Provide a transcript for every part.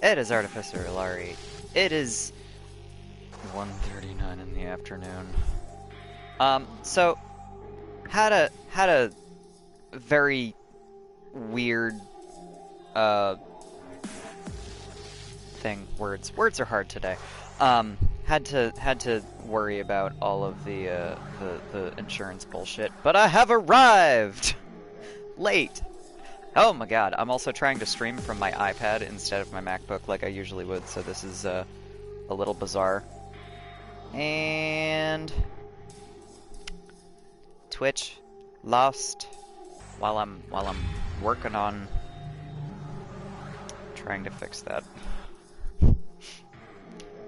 It is Artificer Ilari. It is 1:39 in the afternoon. So had a very weird thing. Words are hard today. Had to worry about all of the insurance bullshit, but I have arrived late. Oh my god, I'm also trying to stream from my iPad instead of my MacBook like I usually would, so this is a little bizarre. And Twitch lost while I'm working on trying to fix that.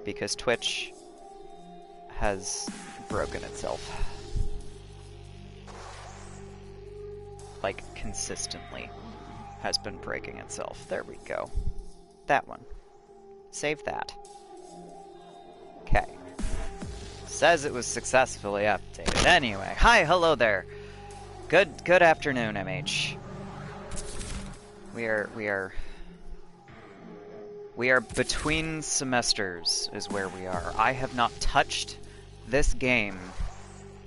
Because Twitch has broken itself. Like, consistently has been breaking itself. There we go. That one. Save that. Okay. Says it was successfully updated. Anyway, hi, hello there. Good afternoon, MH. We are between semesters is where we are. I have not touched this game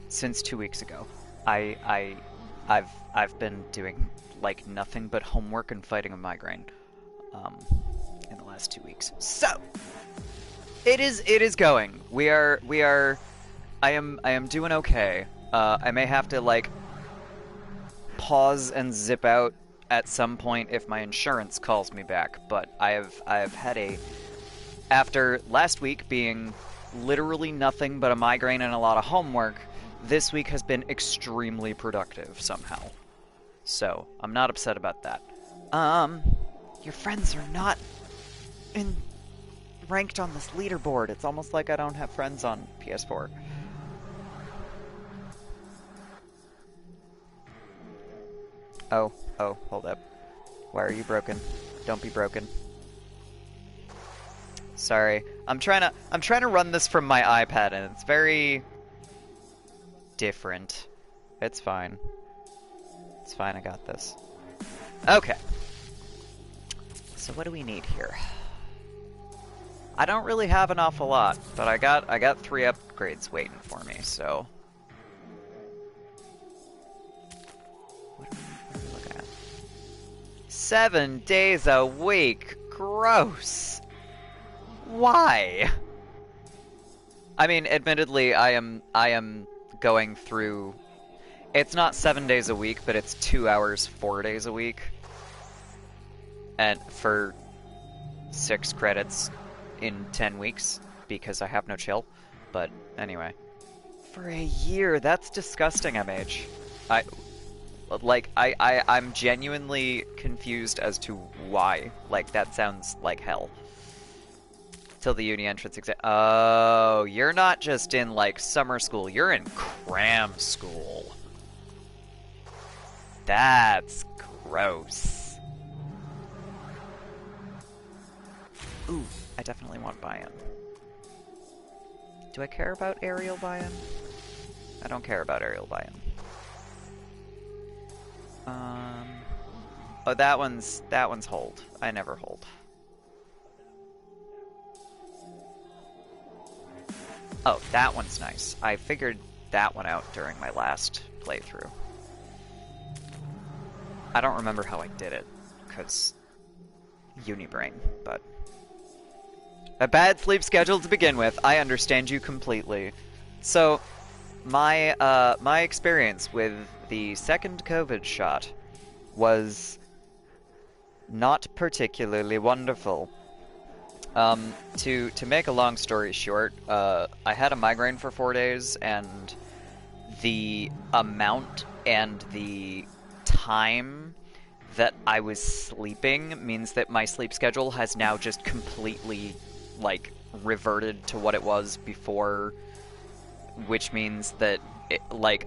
since 2 weeks ago. I've been doing like nothing but homework and fighting a migraine in the last 2 weeks. So it is going. I am doing okay. I may have to like pause and zip out at some point if my insurance calls me back, but I have had after last week being literally nothing but a migraine and a lot of homework, this week has been extremely productive somehow. So, I'm not upset about that. Your friends are not ranked on this leaderboard. It's almost like I don't have friends on PS4. Oh, hold up. Why are you broken? Don't be broken. Sorry. I'm trying to run this from my iPad and it's very different. It's fine. It's fine, I got this. Okay. So what do we need here? I don't really have an awful lot, but I got 3 upgrades waiting for me, so what are we looking at? 7 days a week. Gross. Why? I mean, admittedly, I am going through. It's not 7 days a week, but it's 2 hours, 4 days a week, and for 6 credits in 10 weeks because I have no chill. But anyway, for a year, that's disgusting, MH. I'm genuinely confused as to why. Like, that sounds like hell. Till the uni entrance exam. Oh, you're not just in, like, summer school. You're in cram school. That's gross. Ooh, I definitely want buy-in. Do I care about aerial buy-in? I don't care about aerial buy-in. Oh, that one's hold. I never hold. Oh, that one's nice. I figured that one out during my last playthrough. I don't remember how I did it, because Unibrain, but a bad sleep schedule to begin with. I understand you completely. So, my experience with the second COVID shot was not particularly wonderful. To make a long story short, I had a migraine for 4 days, and the amount and the time that I was sleeping means that my sleep schedule has now just completely, like, reverted to what it was before, which means that,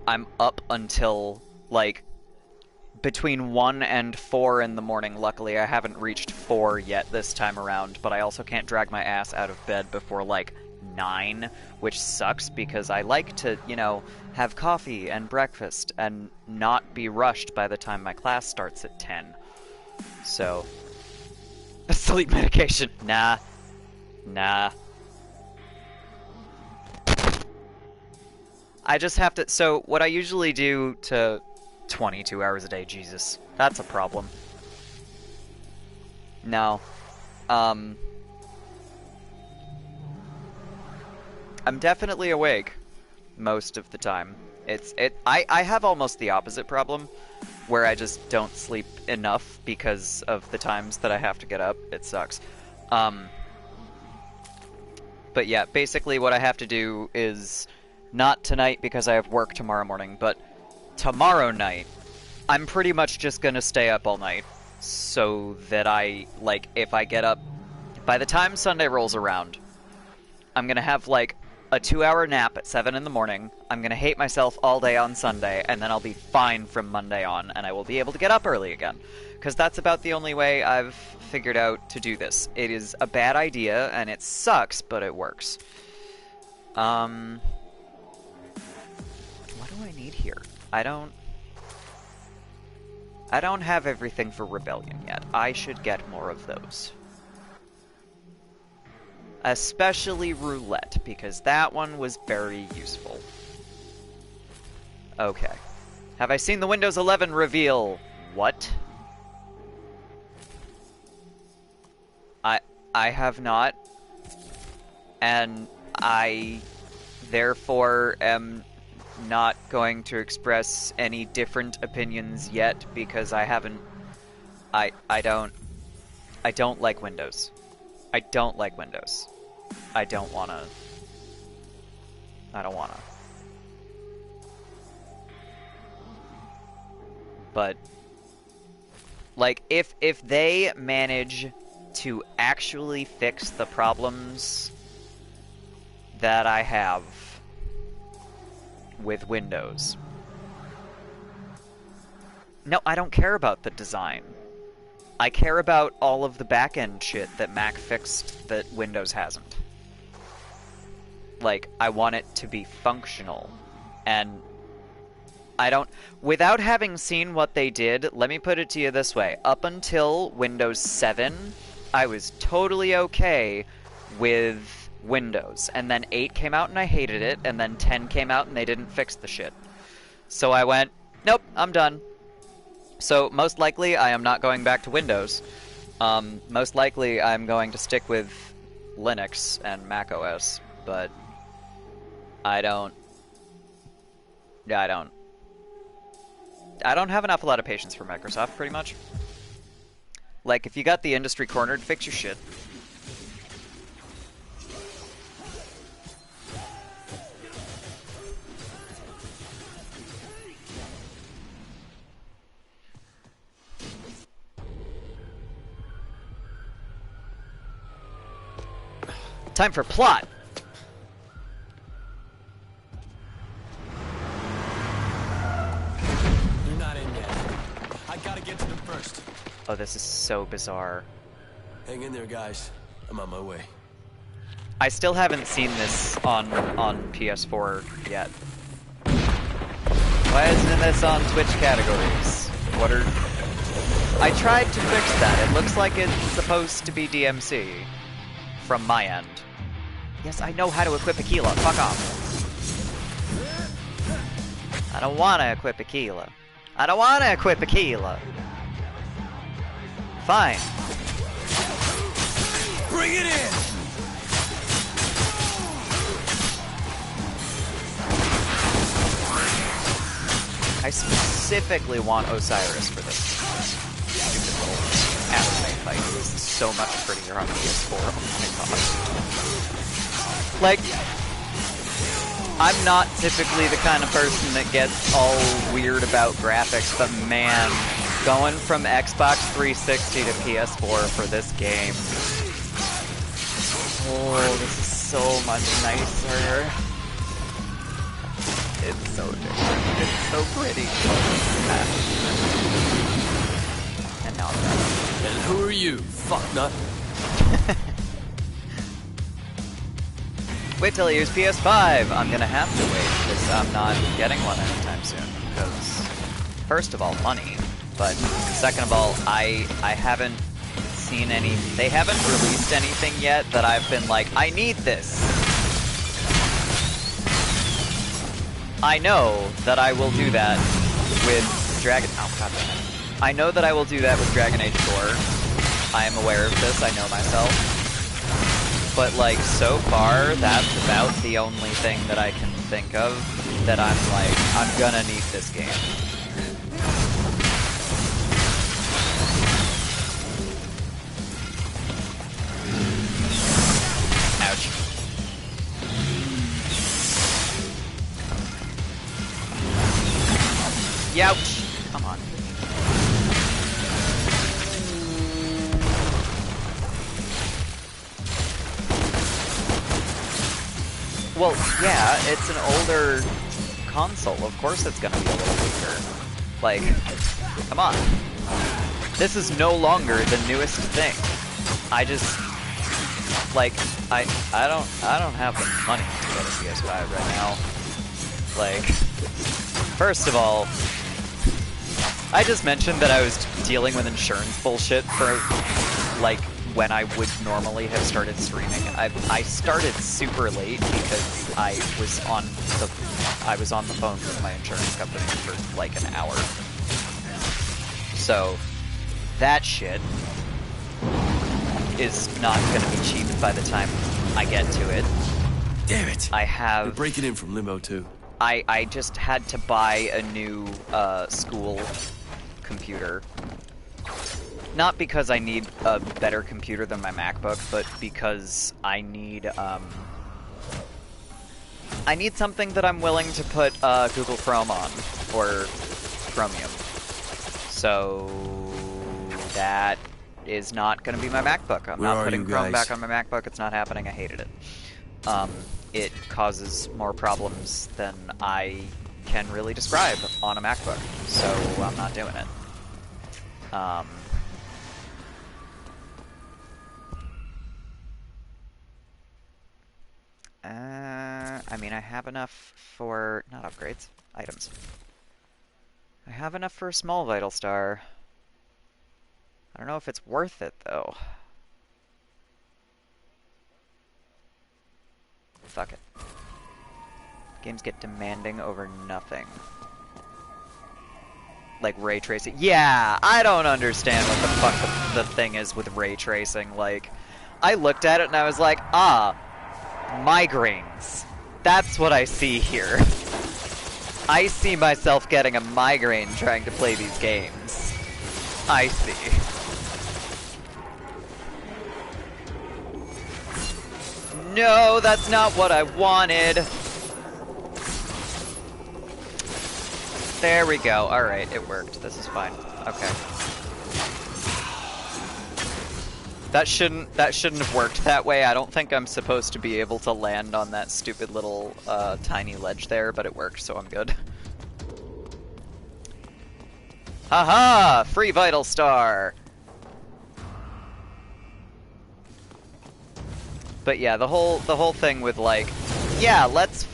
I'm up until, like, between 1 and 4 in the morning. Luckily, I haven't reached 4 yet this time around, but I also can't drag my ass out of bed before, like, 9, which sucks because I like to, have coffee and breakfast and not be rushed by the time my class starts at 10. So, Sleep medication. Nah. Nah. I just have to... So, what I usually do to... 22 hours a day, Jesus. That's a problem. No. I'm definitely awake most of the time. I have almost the opposite problem, where I just don't sleep enough because of the times that I have to get up. It sucks. But yeah, basically what I have to do is, not tonight because I have work tomorrow morning, but tomorrow night, I'm pretty much just gonna stay up all night, so that like, if I get up, by the time Sunday rolls around, I'm gonna have, like, a 2-hour nap at 7 in the morning, I'm gonna hate myself all day on Sunday, and then I'll be fine from Monday on, and I will be able to get up early again. Because that's about the only way I've figured out to do this. It is a bad idea, and it sucks, but it works. What do I need here? I don't have everything for Rebellion yet. I should get more of those. Especially Roulette, because that one was very useful. Okay. Have I seen the Windows 11 reveal? What? I have not. And I, therefore, am not going to express any different opinions yet, because I haven't... I don't like Windows. I don't like Windows. I don't wanna. But, like, if they manage to actually fix the problems that I have with Windows. No, I don't care about the design. I care about all of the back-end shit that Mac fixed that Windows hasn't. Like, I want it to be functional. And I don't... Without having seen what they did, let me put it to you this way. Up until Windows 7, I was totally okay with Windows. And then 8 came out and I hated it, and then 10 came out and they didn't fix the shit. So I went, nope, I'm done. So most likely I am not going back to Windows. Most likely I'm going to stick with Linux and Mac OS, but I don't have an awful lot of patience for Microsoft, pretty much. Like, if you got the industry cornered, fix your shit. Time for plot! They're not in yet. I gotta get to them first. Oh, this is so bizarre. Hang in there, guys. I'm on my way. I still haven't seen this on PS4 yet. Why isn't this on Twitch categories? What are... I tried to fix that. It looks like it's supposed to be DmC. From my end. Yes, I know how to equip Aquila. Fuck off. I don't want to equip Aquila. I don't want to equip Aquila. Fine. Bring it in! I specifically want Osiris for this stupid little anime fight. This is so much prettier on PS4. Oh my god. Like, I'm not typically the kind of person that gets all weird about graphics, but man, going from Xbox 360 to PS4 for this game. Oh, this is so much nicer. It's so different. It's so pretty. And now I'm done. And who are you, fucknut? Wait till I use PS5! I'm gonna have to wait, because I'm not getting one anytime soon, because, first of all, money, but second of all, I haven't seen any. They haven't released anything yet that I've been like, I need this. I know that I will do that with Dragon. Oh, God damn it. I know that I will do that with Dragon Age 4. I am aware of this. I know myself. But like so far, that's about the only thing that I can think of that I'm like, I'm gonna need this game. Ouch. Youch! Come on. Well, yeah, it's an older console. Of course it's gonna be a little weaker. Like, come on. This is no longer the newest thing. I just, like, I don't have the money to get a PS5 right now. Like, first of all, I just mentioned that I was dealing with insurance bullshit for, like, when I would normally have started streaming. I started super late because I was on the phone with my insurance company for like an hour. So that shit is not gonna be cheap by the time I get to it. Damn it! They're breaking in from Limbo too. I just had to buy a new school computer. Not because I need a better computer than my MacBook, but because I need something that I'm willing to put Google Chrome on, or Chromium. So that is not going to be my MacBook. I'm not putting Chrome back on my MacBook. It's not happening. I hated it. It causes more problems than I can really describe on a MacBook, so I'm not doing it. I mean, I have enough for, not upgrades, items. I have enough for a small Vital Star. I don't know if it's worth it, though. Fuck it. Games get demanding over nothing. Like ray tracing. Yeah, I don't understand what the fuck the thing is with ray tracing. Like, I looked at it and I was like, ah, migraines. That's what I see here. I see myself getting a migraine trying to play these games. I see. No, that's not what I wanted. There we go. Alright, it worked. This is fine. Okay. That shouldn't have worked that way. I don't think I'm supposed to be able to land on that stupid little tiny ledge there, but it worked, so I'm good. Haha! Free Vital Star! But yeah, the whole thing with like, yeah, let's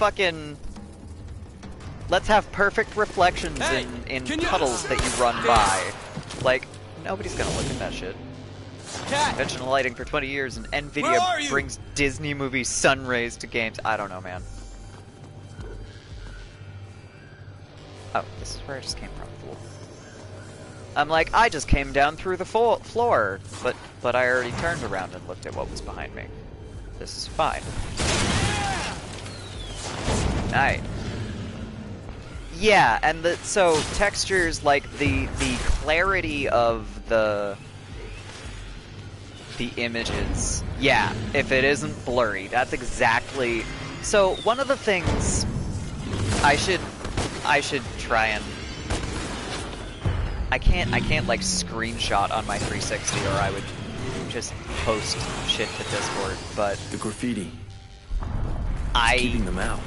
have perfect reflections in puddles that you run by. Like, nobody's gonna look at that shit. Conventional lighting for 20 years and NVIDIA brings Disney movie sun rays to games. I don't know, man. Oh, this is where I just came from, fool. I'm like, I just came down through the floor, but I already turned around and looked at what was behind me. This is fine. Nice. Yeah, and so textures, like the clarity of the images. Yeah, if it isn't blurry, that's exactly. So one of the things I should try and I can't like screenshot on my 360 or I would just post shit to Discord, but the graffiti. Keeping them out.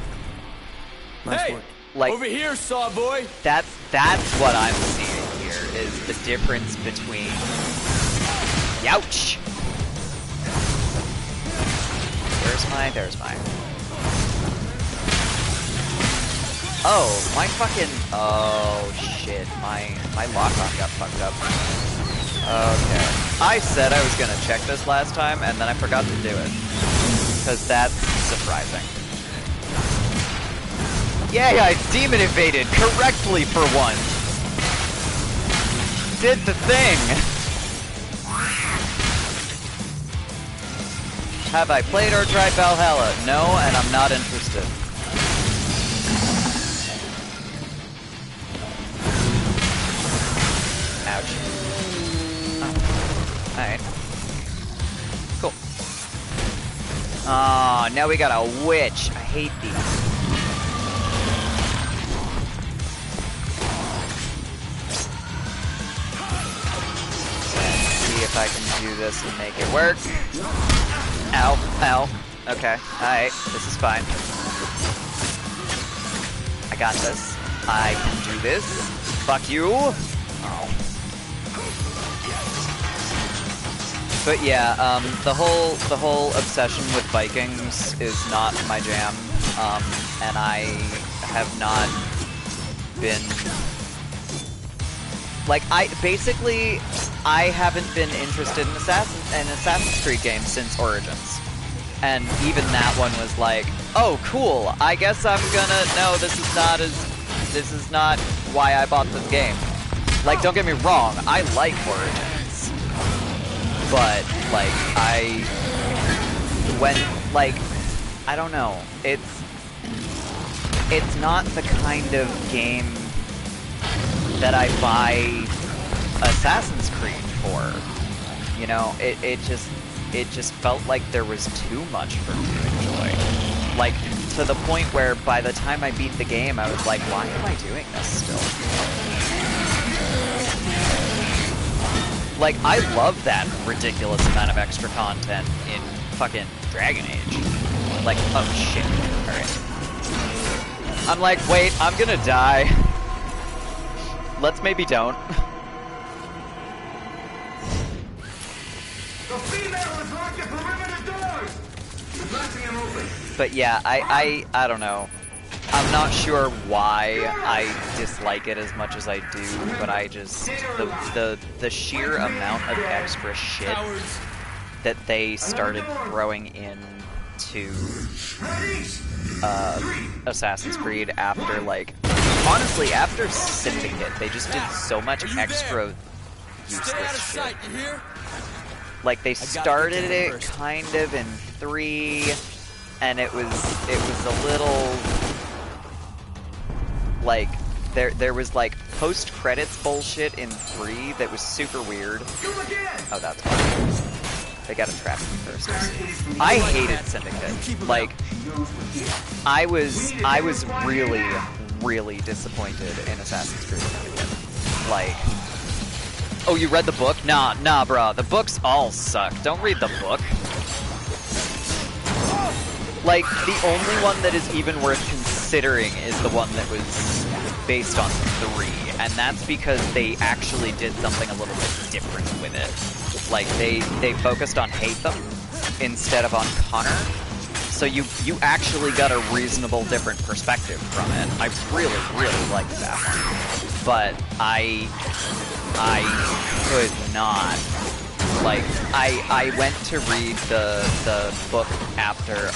Nice work. Like, over here, saw boy. That's what I'm seeing here is the difference between. Youch! There's my. Oh, my fucking. Oh shit! My lock-on got fucked up. Okay. I said I was gonna check this last time, and then I forgot to do it. Because that's surprising. Yay, I demon evaded correctly for once! Did the thing! Have I played or tried Valhalla? No, and I'm not interested. Ouch. Oh. Alright. Cool. Oh, now we got a witch. I hate these. See if I can do this and make it work. Ow, ow. Okay, alright, this is fine. I got this. I can do this. Fuck you. Oh. But yeah, the whole obsession with Vikings is not my jam, and I have not been like I haven't been interested in Assassin's Creed games since Origins, and even that one was like, oh cool, I guess I'm gonna no, this is not why I bought this game. Like, don't get me wrong, I like Origins. But, like, I don't know, it's not the kind of game that I buy Assassin's Creed for. You know, it just felt like there was too much for me to enjoy. Like, to the point where by the time I beat the game, I was like, why am I doing this still? Like, I love that ridiculous amount of extra content in fucking Dragon Age. Like, oh shit. Alright. I'm like, wait, I'm gonna die. Let's maybe don't. The female is locked at perimeter doors! Letting him open. But yeah, I don't know. I'm not sure why I dislike it as much as I do, but I just the sheer amount of extra shit that they started throwing into Assassin's Creed after, like, honestly, after Syndicate, they just did so much extra useless shit. Like, they started it kind of in 3, and it was a little, like, there was like post-credits bullshit in 3 that was super weird. Oh, that's fine. They gotta trap me first. I hated Syndicate. Like, I was really, really disappointed in Assassin's Creed Syndicate. Like, oh, you read the book? Nah, bruh. The books all suck. Don't read the book. Like, the only one that is even worth considering is the one that was based on 3, and that's because they actually did something a little bit different with it. Like, they focused on Haytham instead of on Connor, so you actually got a reasonable different perspective from it. I really, really liked that one. But I could not. Like, I went to read the book after,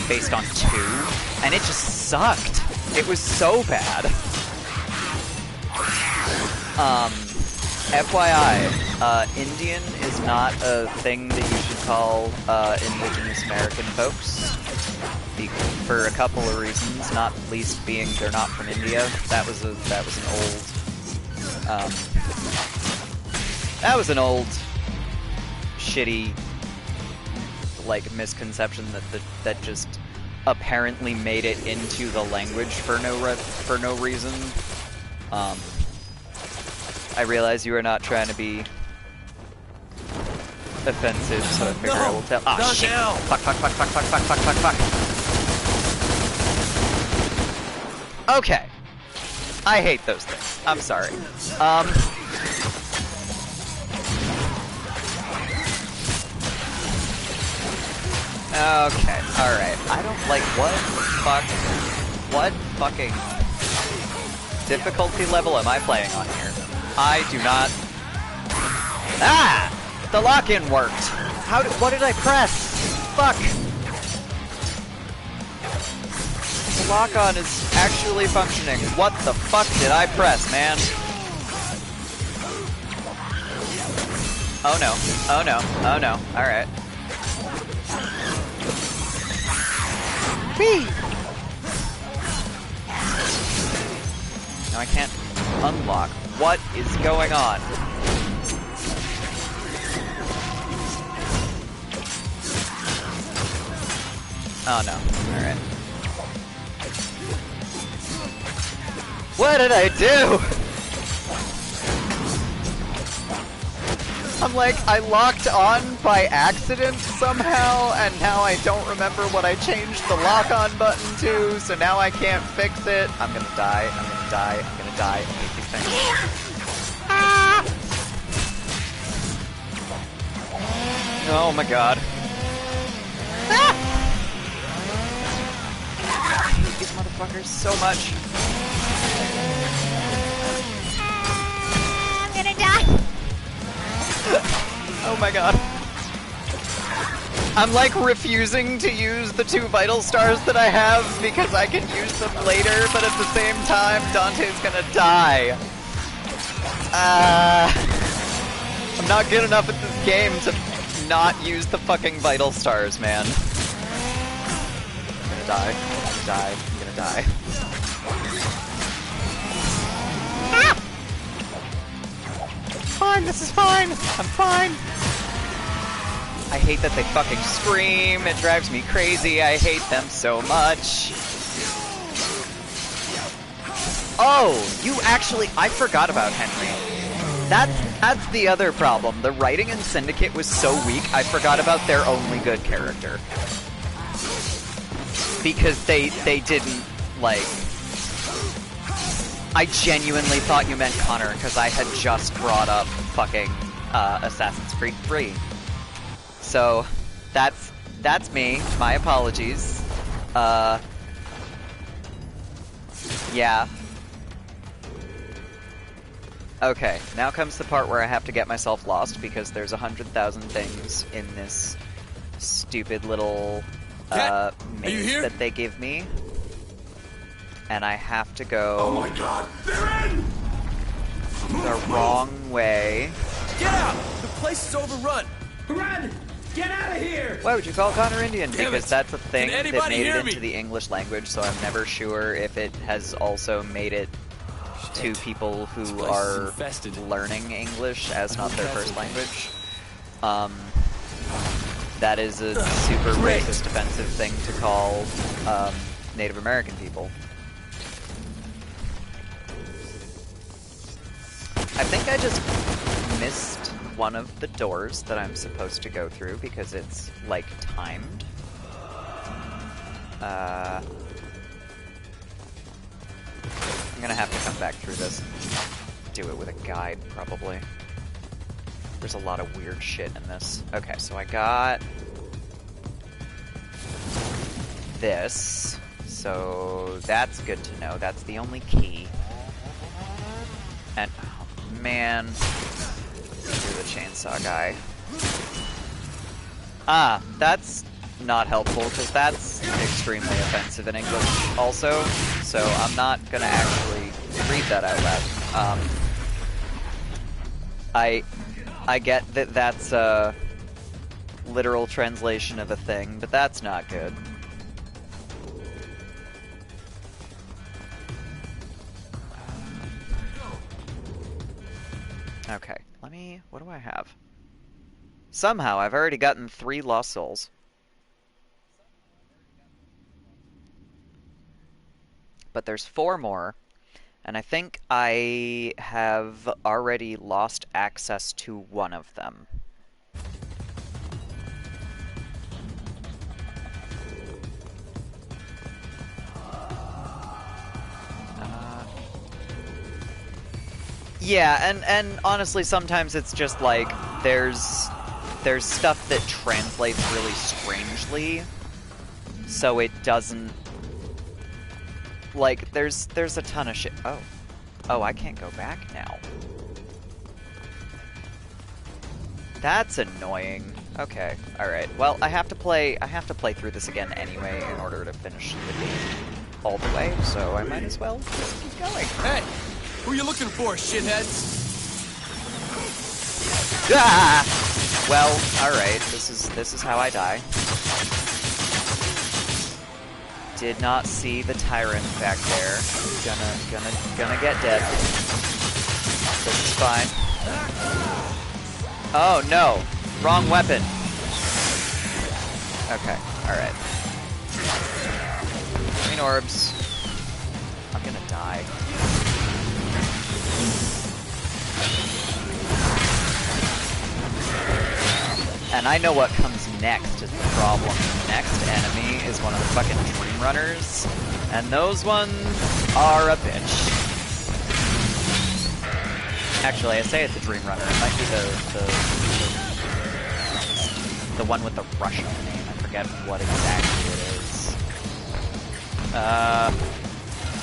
based on 2, and it just sucked. It was so bad. FYI, Indian is not a thing that you should call indigenous American folks, for a couple of reasons, not least being they're not from India. That was an old shitty, like, misconception that just apparently made it into the language for no reason. I realize you are not trying to be offensive, so I figure I will tell. Ah, shit! Fuck. Okay. I hate those things. I'm sorry. Okay, alright. I don't like what fucking difficulty level am I playing on here? I do not Ah! The lock-in worked. What did I press? Fuck. The lock-on is actually functioning. What the fuck did I press, man? Oh no. Oh no. Oh no. Alright. Whee! Now I can't unlock. What is going on? Oh no. Alright. What did I do? I'm like, I locked on by accident somehow, and now I don't remember what I changed the lock-on button to, so now I can't fix it. I'm gonna die, I'm gonna die, I'm gonna die. I hate these things. Ah! Oh my god. Ah! I hate these motherfuckers so much. I'm gonna die. Oh my god. I'm like refusing to use the 2 vital stars that I have because I can use them later, but at the same time, Dante's gonna die. I'm not good enough at this game to not use the fucking vital stars, man. I'm gonna die. I'm gonna die. I'm gonna die. Fine, this is fine. I'm fine. I hate that they fucking scream. It drives me crazy. I hate them so much. Oh, you actually... I forgot about Henry. That's the other problem. The writing in Syndicate was so weak, I forgot about their only good character. Because they didn't, like... I genuinely thought you meant Connor, because I had just brought up fucking Assassin's Creed 3. So, that's me. My apologies. Yeah. Okay, now comes the part where I have to get myself lost, because there's 100,000 things in this stupid little maze that they give me. And I have to go... Oh my god, they're in! the wrong way. Get out! The place is overrun! Run! Get out of here! Why would you call Connor Indian? Damn Because it. that's a thing Can that anybody made it hear me? into the English language, so I'm never sure if it has also made it to people who place is are infested. learning English as not their first language. That is a super Great. racist, offensive thing to call Native American people. I think I just missed one of the doors that I'm supposed to go through because it's, like, timed. I'm gonna have to come back through this and do it with a guide, probably. There's a lot of weird shit in this. Okay, so I got this. So that's good to know. That's the only key. And, oh man, you're the chainsaw guy. Ah, that's not helpful, because that's extremely offensive in English also, so I'm not gonna actually read that out loud. I get that that's a literal translation of a thing, but that's not good. Okay, what do I have? Somehow, I've already gotten 3 Lost Souls. But there's 4 more, and I think I have already lost access to one of them. Yeah, and honestly, sometimes it's just like there's stuff that translates really strangely, so it doesn't, like, there's a ton of shit. Oh, I can't go back now. That's annoying. Okay, alright. Well, I have to play through this again anyway in order to finish the game all the way, so I might as well just keep going. Hey! Who you looking for, shitheads? Ah! Well, alright, this is how I die. Did not see the tyrant back there. Gonna get dead. This is fine. Oh no! Wrong weapon! Okay, alright. Green orbs. I'm gonna die. And I know what comes next is the problem. The next enemy is one of the fucking Dream Runners, and those ones are a bitch. Actually, I say it's a Dream Runner. It might be the one with the Russian name. I forget what exactly it is.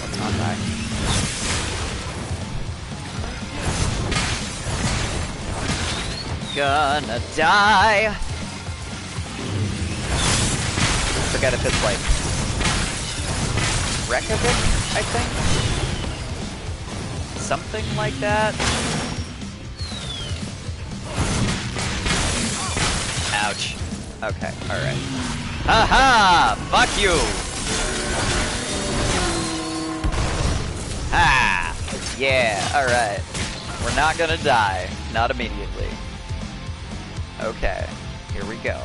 Let's not die. Gonna die. Forget if it's like Reykjavik, I think. Something like that. Ouch. Okay, alright. Haha! Fuck you! Ah! Yeah, alright. We're not gonna die. Not immediately. Okay, here we go.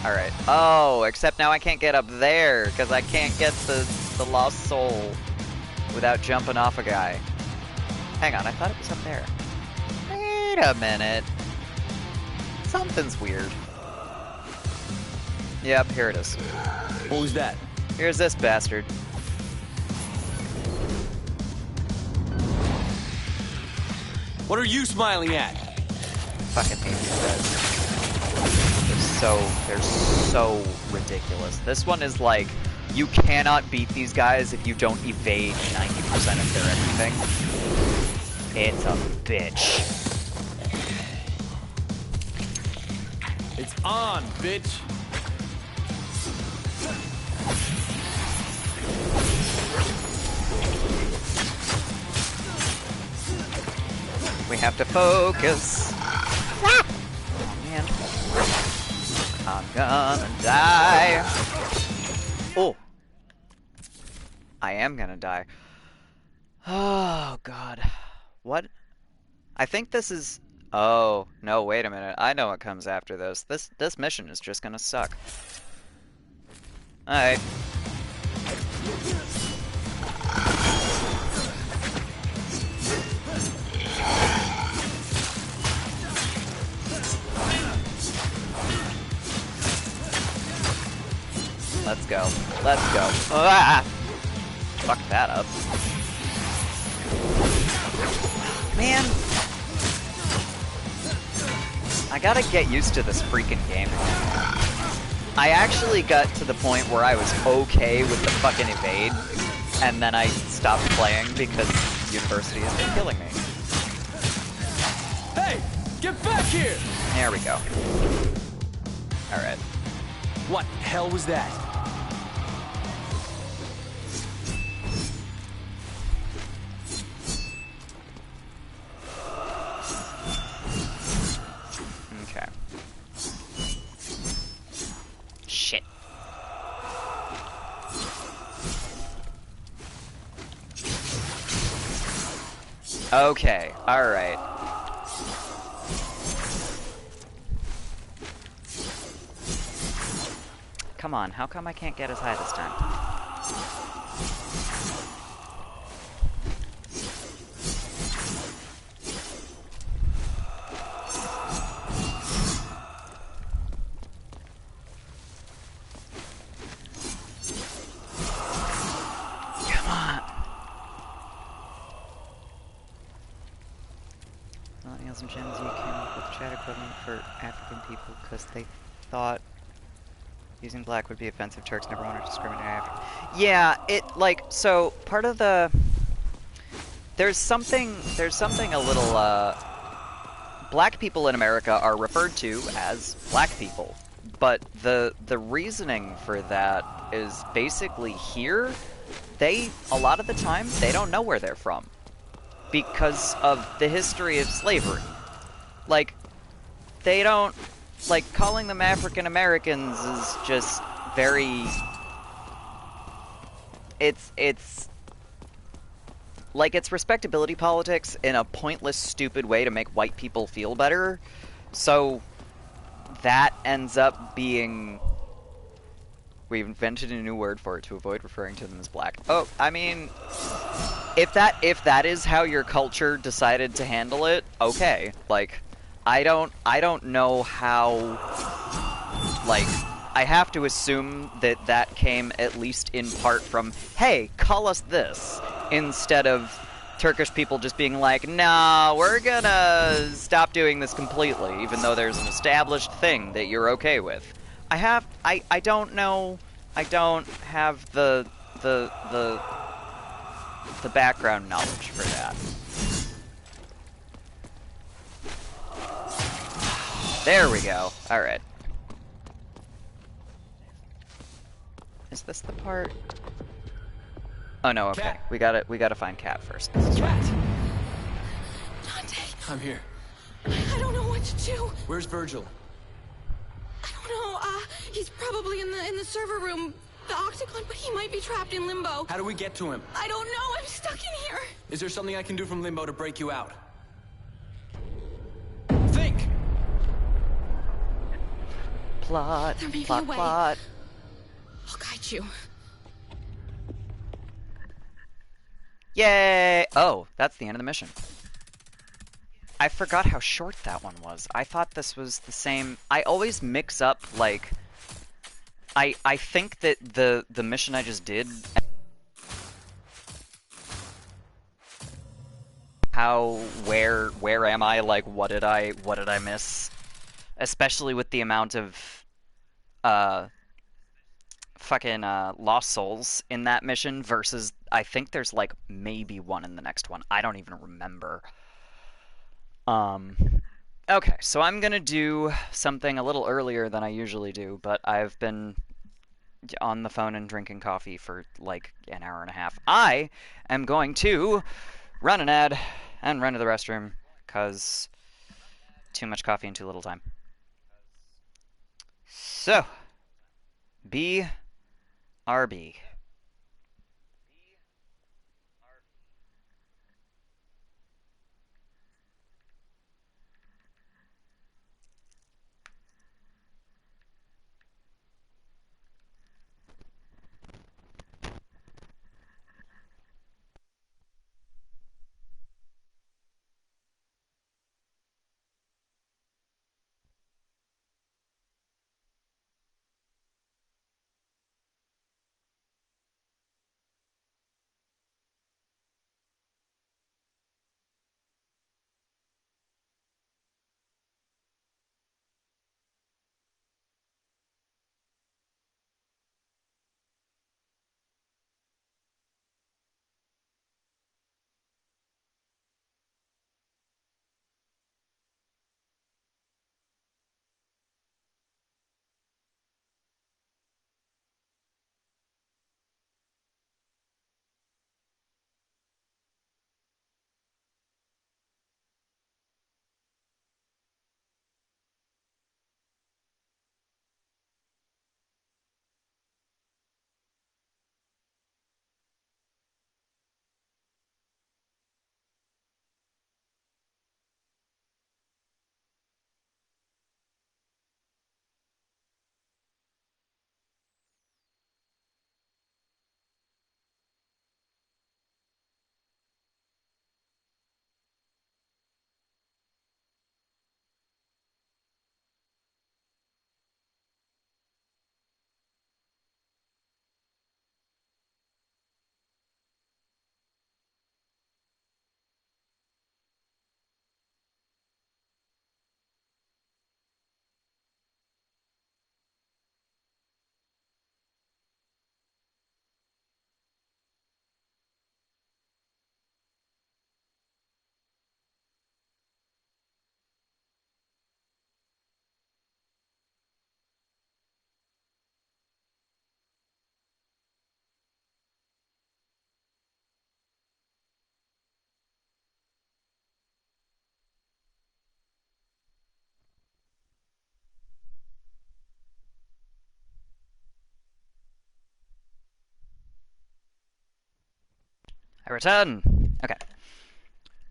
Alright. Oh, except now I can't get up there, because I can't get the lost soul without jumping off a guy. Hang on, I thought it was up there. Wait a minute. Something's weird. Yep, here it is. What was that? Here's this bastard. What are you smiling at? Fucking hate these guys. They're so ridiculous. This one is like, you cannot beat these guys if you don't evade 90% of their everything. It's a bitch. It's on, bitch. We have to focus. Ah! Oh man. I'm gonna die. Oh. I am gonna die. Oh god. What? I think this is... Oh, no, wait a minute. I know what comes after this. This mission is just gonna suck. Alright. Let's go. Let's go. Ah! Fuck that up. Man. I gotta get used to this freaking game again. I actually got to the point where I was okay with the fucking evade, and then I stopped playing because university has been killing me. Hey! Get back here! There we go. Alright. What the hell was that? Okay. Shit. Okay, alright. Come on, how come I can't get as high this time? Come on! Millennials and Gen Z came up with chat equipment for African people because they thought using black would be offensive. Turks never wanted to discriminate after. Yeah, it like so part of the there's something a little black people in America are referred to as black people. But the reasoning for that is basically here, a lot of the time, they don't know where they're from because of the history of slavery. Like, they don't, like, calling them African Americans is just very, it's like, it's respectability politics in a pointless, stupid way to make white people feel better. So that ends up being, we've invented a new word for it to avoid referring to them as black. Oh, I mean, if that is how your culture decided to handle it, okay. Like, I don't know how, like, I have to assume that that came at least in part from, hey, call us this, instead of Turkish people just being like, nah, we're gonna stop doing this completely, even though there's an established thing that you're okay with. I don't know, I don't have the background knowledge for that. There we go. Alright. Is this the part? Oh no, okay. Cat. We gotta find Cat first. Cat! Dante, I'm here. I don't know what to do. Where's Virgil? I don't know. He's probably in the server room, the Octagon, but he might be trapped in limbo. How do we get to him? I don't know. I'm stuck in here. Is there something I can do from limbo to break you out? Think! Plot, There may be a plot, way. plot. I'll guide you. Yay! Oh, that's the end of the mission. I forgot how short that one was. I thought this was the same. I always mix up, like, I think that the mission I just did, where am I, like, what did I miss? Especially with the amount of fucking lost souls in that mission versus, I think there's like maybe one in the next one. I don't even remember. Okay, so I'm gonna do something a little earlier than I usually do, but I've been on the phone and drinking coffee for like an hour and a half. I am going to run an ad and run to the restroom because too much coffee in too little time. So, BRB. I return. Okay.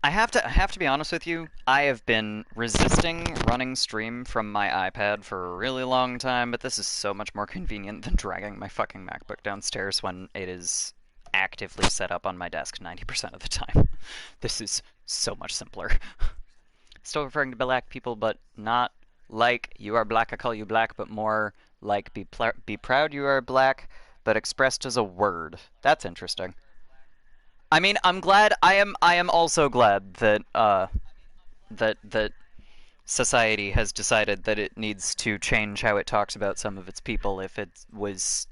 I have to be honest with you. I have been resisting running stream from my iPad for a really long time, but this is so much more convenient than dragging my fucking MacBook downstairs when it is actively set up on my desk 90% of the time. This is so much simpler. Still referring to black people, but not like you are black, I call you black, but more like be proud you are black, but expressed as a word. That's interesting. I mean, I'm glad. I am also glad that that society has decided that it needs to change how it talks about some of its people if it was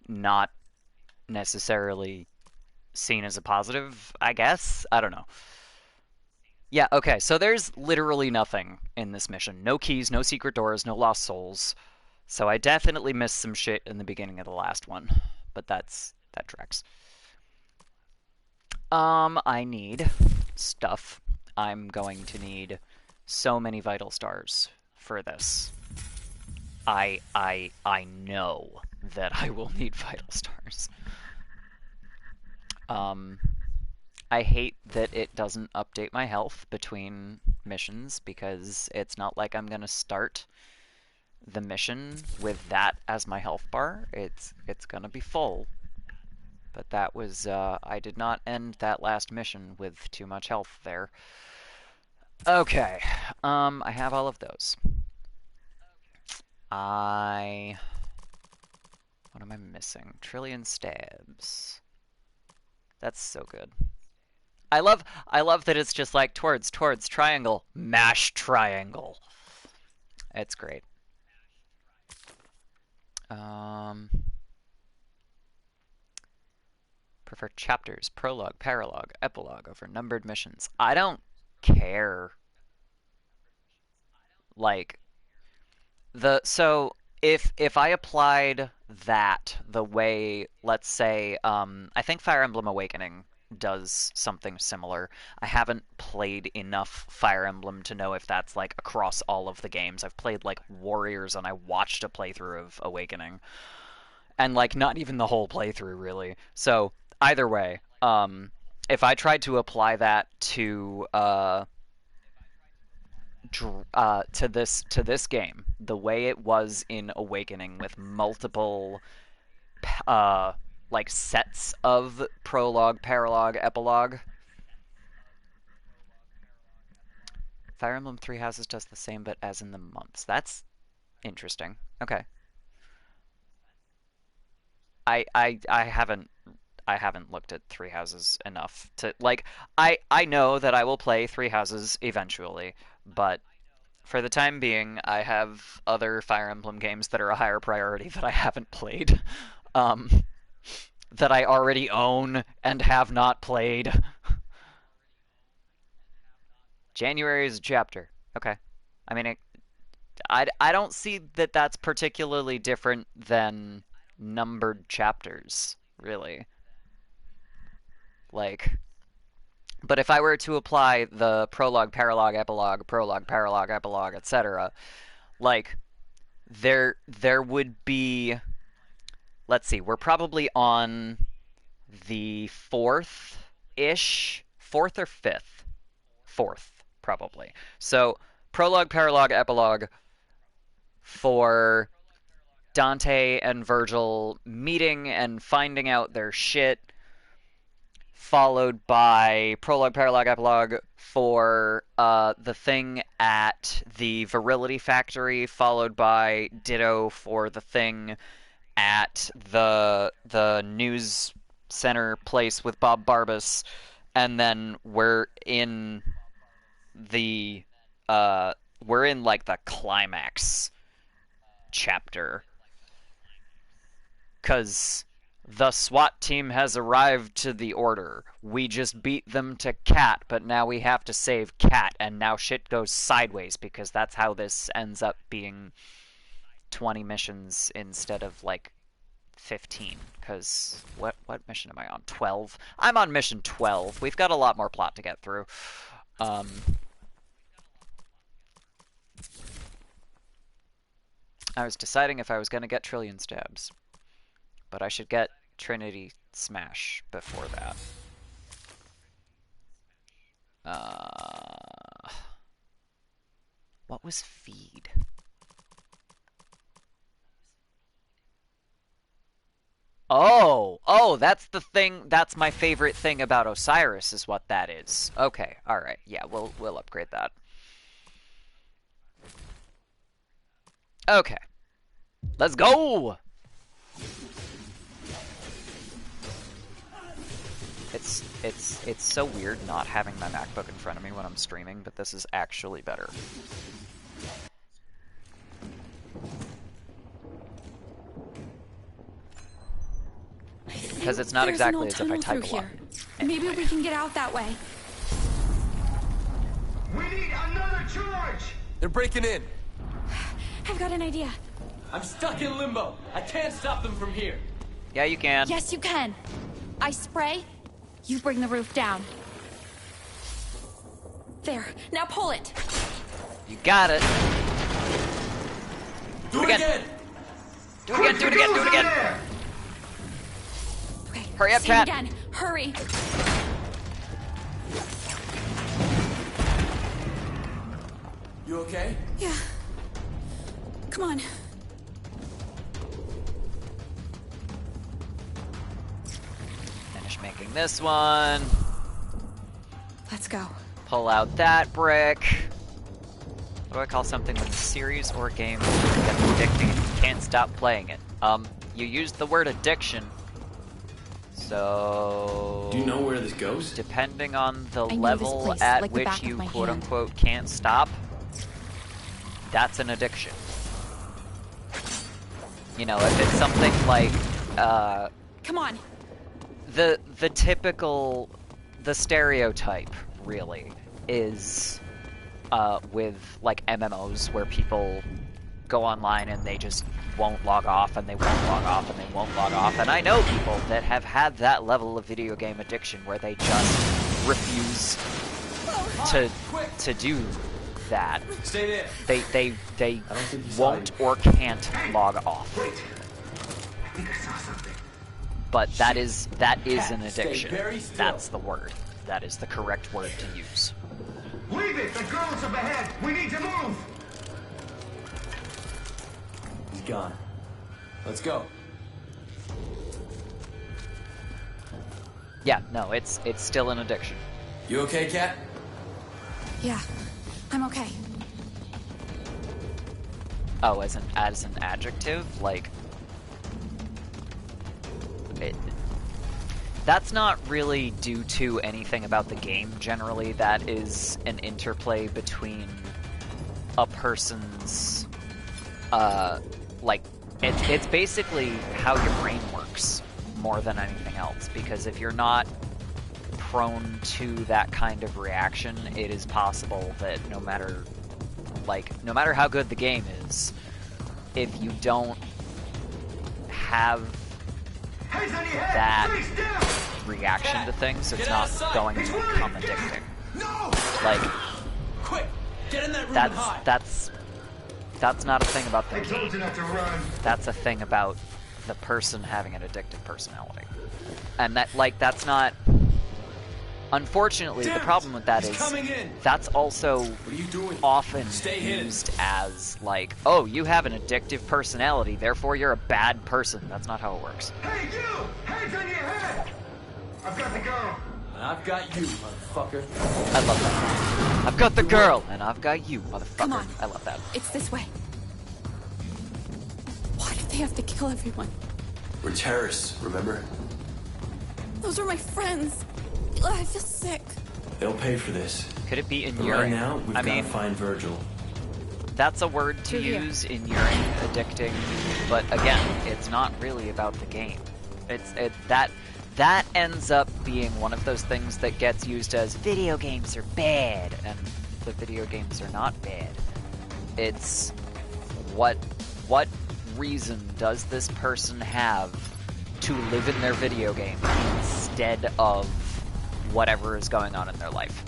not necessarily seen as a positive. I guess I don't know. Yeah. Okay. So there's literally nothing in this mission. No keys. No secret doors. No lost souls. So I definitely missed some shit in the beginning of the last one, but that tracks. I need stuff. I'm going to need so many vital stars for this. I know that I will need vital stars. Um, I hate that it doesn't update my health between missions because it's not like I'm gonna start the mission with that as my health bar. It's gonna be full. But that was, I did not end that last mission with too much health there. Okay, I have all of those. What am I missing? Trillion stabs. That's so good. I love that it's just like towards, triangle, mash triangle. It's great. Prefer chapters, prologue, paralogue, epilogue over numbered missions. I don't care. Like so if I applied that the way, let's say, I think Fire Emblem Awakening does something similar. I haven't played enough Fire Emblem to know if that's like across all of the games. I've played like Warriors and I watched a playthrough of Awakening. And like not even the whole playthrough really. So either way, if I tried to apply that to this game, the way it was in Awakening, with multiple like sets of prologue, paralogue, epilogue. Fire Emblem Three Houses does the same, but as in the months. That's interesting. Okay. I haven't looked at Three Houses enough to like. I know that I will play Three Houses eventually, but for the time being, I have other Fire Emblem games that are a higher priority that I haven't played, um, that I already own and have not played. January is a chapter. Okay. I mean, I don't see that that's particularly different than numbered chapters, really. Like, but if I were to apply the prologue, paralogue, epilogue, etc., like there would be, let's see, we're probably on the fourth or fifth, fourth probably. So prologue, paralogue, epilogue for Dante and Virgil meeting and finding out their shit, followed by prologue, paralogue, epilogue for the thing at the Virility Factory, followed by ditto for the thing at the news center place with Bob Barbas, and then the we're in like the climax chapter, because the SWAT team has arrived to the order. We just beat them to Cat, but now we have to save Cat, and now shit goes sideways because that's how this ends up being 20 missions instead of like 15. Because what mission am I on? 12? I'm on mission 12. We've got a lot more plot to get through. I was deciding if I was going to get Trillion Stabs, but I should get Trinity Smash before that. What was feed? Oh, that's the thing. That's my favorite thing about Osiris is what that is. Okay, all right. Yeah, we'll upgrade that. Okay. Let's go. It's so weird not having my MacBook in front of me when I'm streaming, but this is actually better. Because it's not exactly as if I type a lot. Maybe we can get out that way. We need another charge! They're breaking in. I've got an idea. I'm stuck in limbo. I can't stop them from here. Yeah, you can. Yes, you can. I spray, you bring the roof down. There, now pull it. You got it. Do it again. Do it again, do it again, do it again. Okay, Hurry up, same Cat. again. Hurry. You okay? Yeah. Come on. Finish making this one. Let's go. Pull out that brick. What do I call something when a series or a game gets addicting and you can't stop playing it? You used the word addiction. So... Do you know where this goes? Depending on the I know this level place at like the which back of you my hand. quote-unquote can't stop, that's an addiction. You know, if it's something like, Come on. the typical, the stereotype, really, is, with, like, MMOs, where people go online and they just won't log off, and they won't log off, and they won't log off, and I know people that have had that level of video game addiction where they just refuse to do that. Stay there. They I don't think you saw won't or can't log off. Wait. I think I saw something. But that is an Stay addiction. very still. That's the word. That is the correct word to use. Leave it! The girl's up ahead! We need to move! He's gone. Let's go. Yeah, no, it's still an addiction. You okay, Cat? Yeah, I'm okay. Oh, as an adjective, like that's not really due to anything about the game generally. That is an interplay between a person's like it's basically how your brain works more than anything else, because if you're not prone to that kind of reaction, it is possible that no matter how good the game is, if you don't have Hands on your head! that Face down! reaction to things, it's Get not outside. going to It's become running. addicting. No! Like Quick! Get in that room and hide. that's not a thing about the I told game. you not to run. That's a thing about the person having an addictive personality. And that's not... Unfortunately, the Damn it! problem with that He's is coming in. that's also What are you doing? often Stay hidden. used as, like, oh, you have an addictive personality, therefore you're a bad person. That's not how it works. Hey, you! Hands on your head! I've got the girl. And I've got you, motherfucker. I love that. I've got the girl, and I've got you, motherfucker. Come on. I love that. It's this way. Why did they have to kill everyone? We're terrorists, remember? Those are my friends. I feel sick. They'll pay for this. Could it be But inuring? right now, we've I got to mean, find Virgil. that's a word to Through here. use, inuring, addicting, but again, it's not really about the game. That ends up being one of those things that gets used as video games are bad, and the video games are not bad. It's what reason does this person have to live in their video game instead of whatever is going on in their life?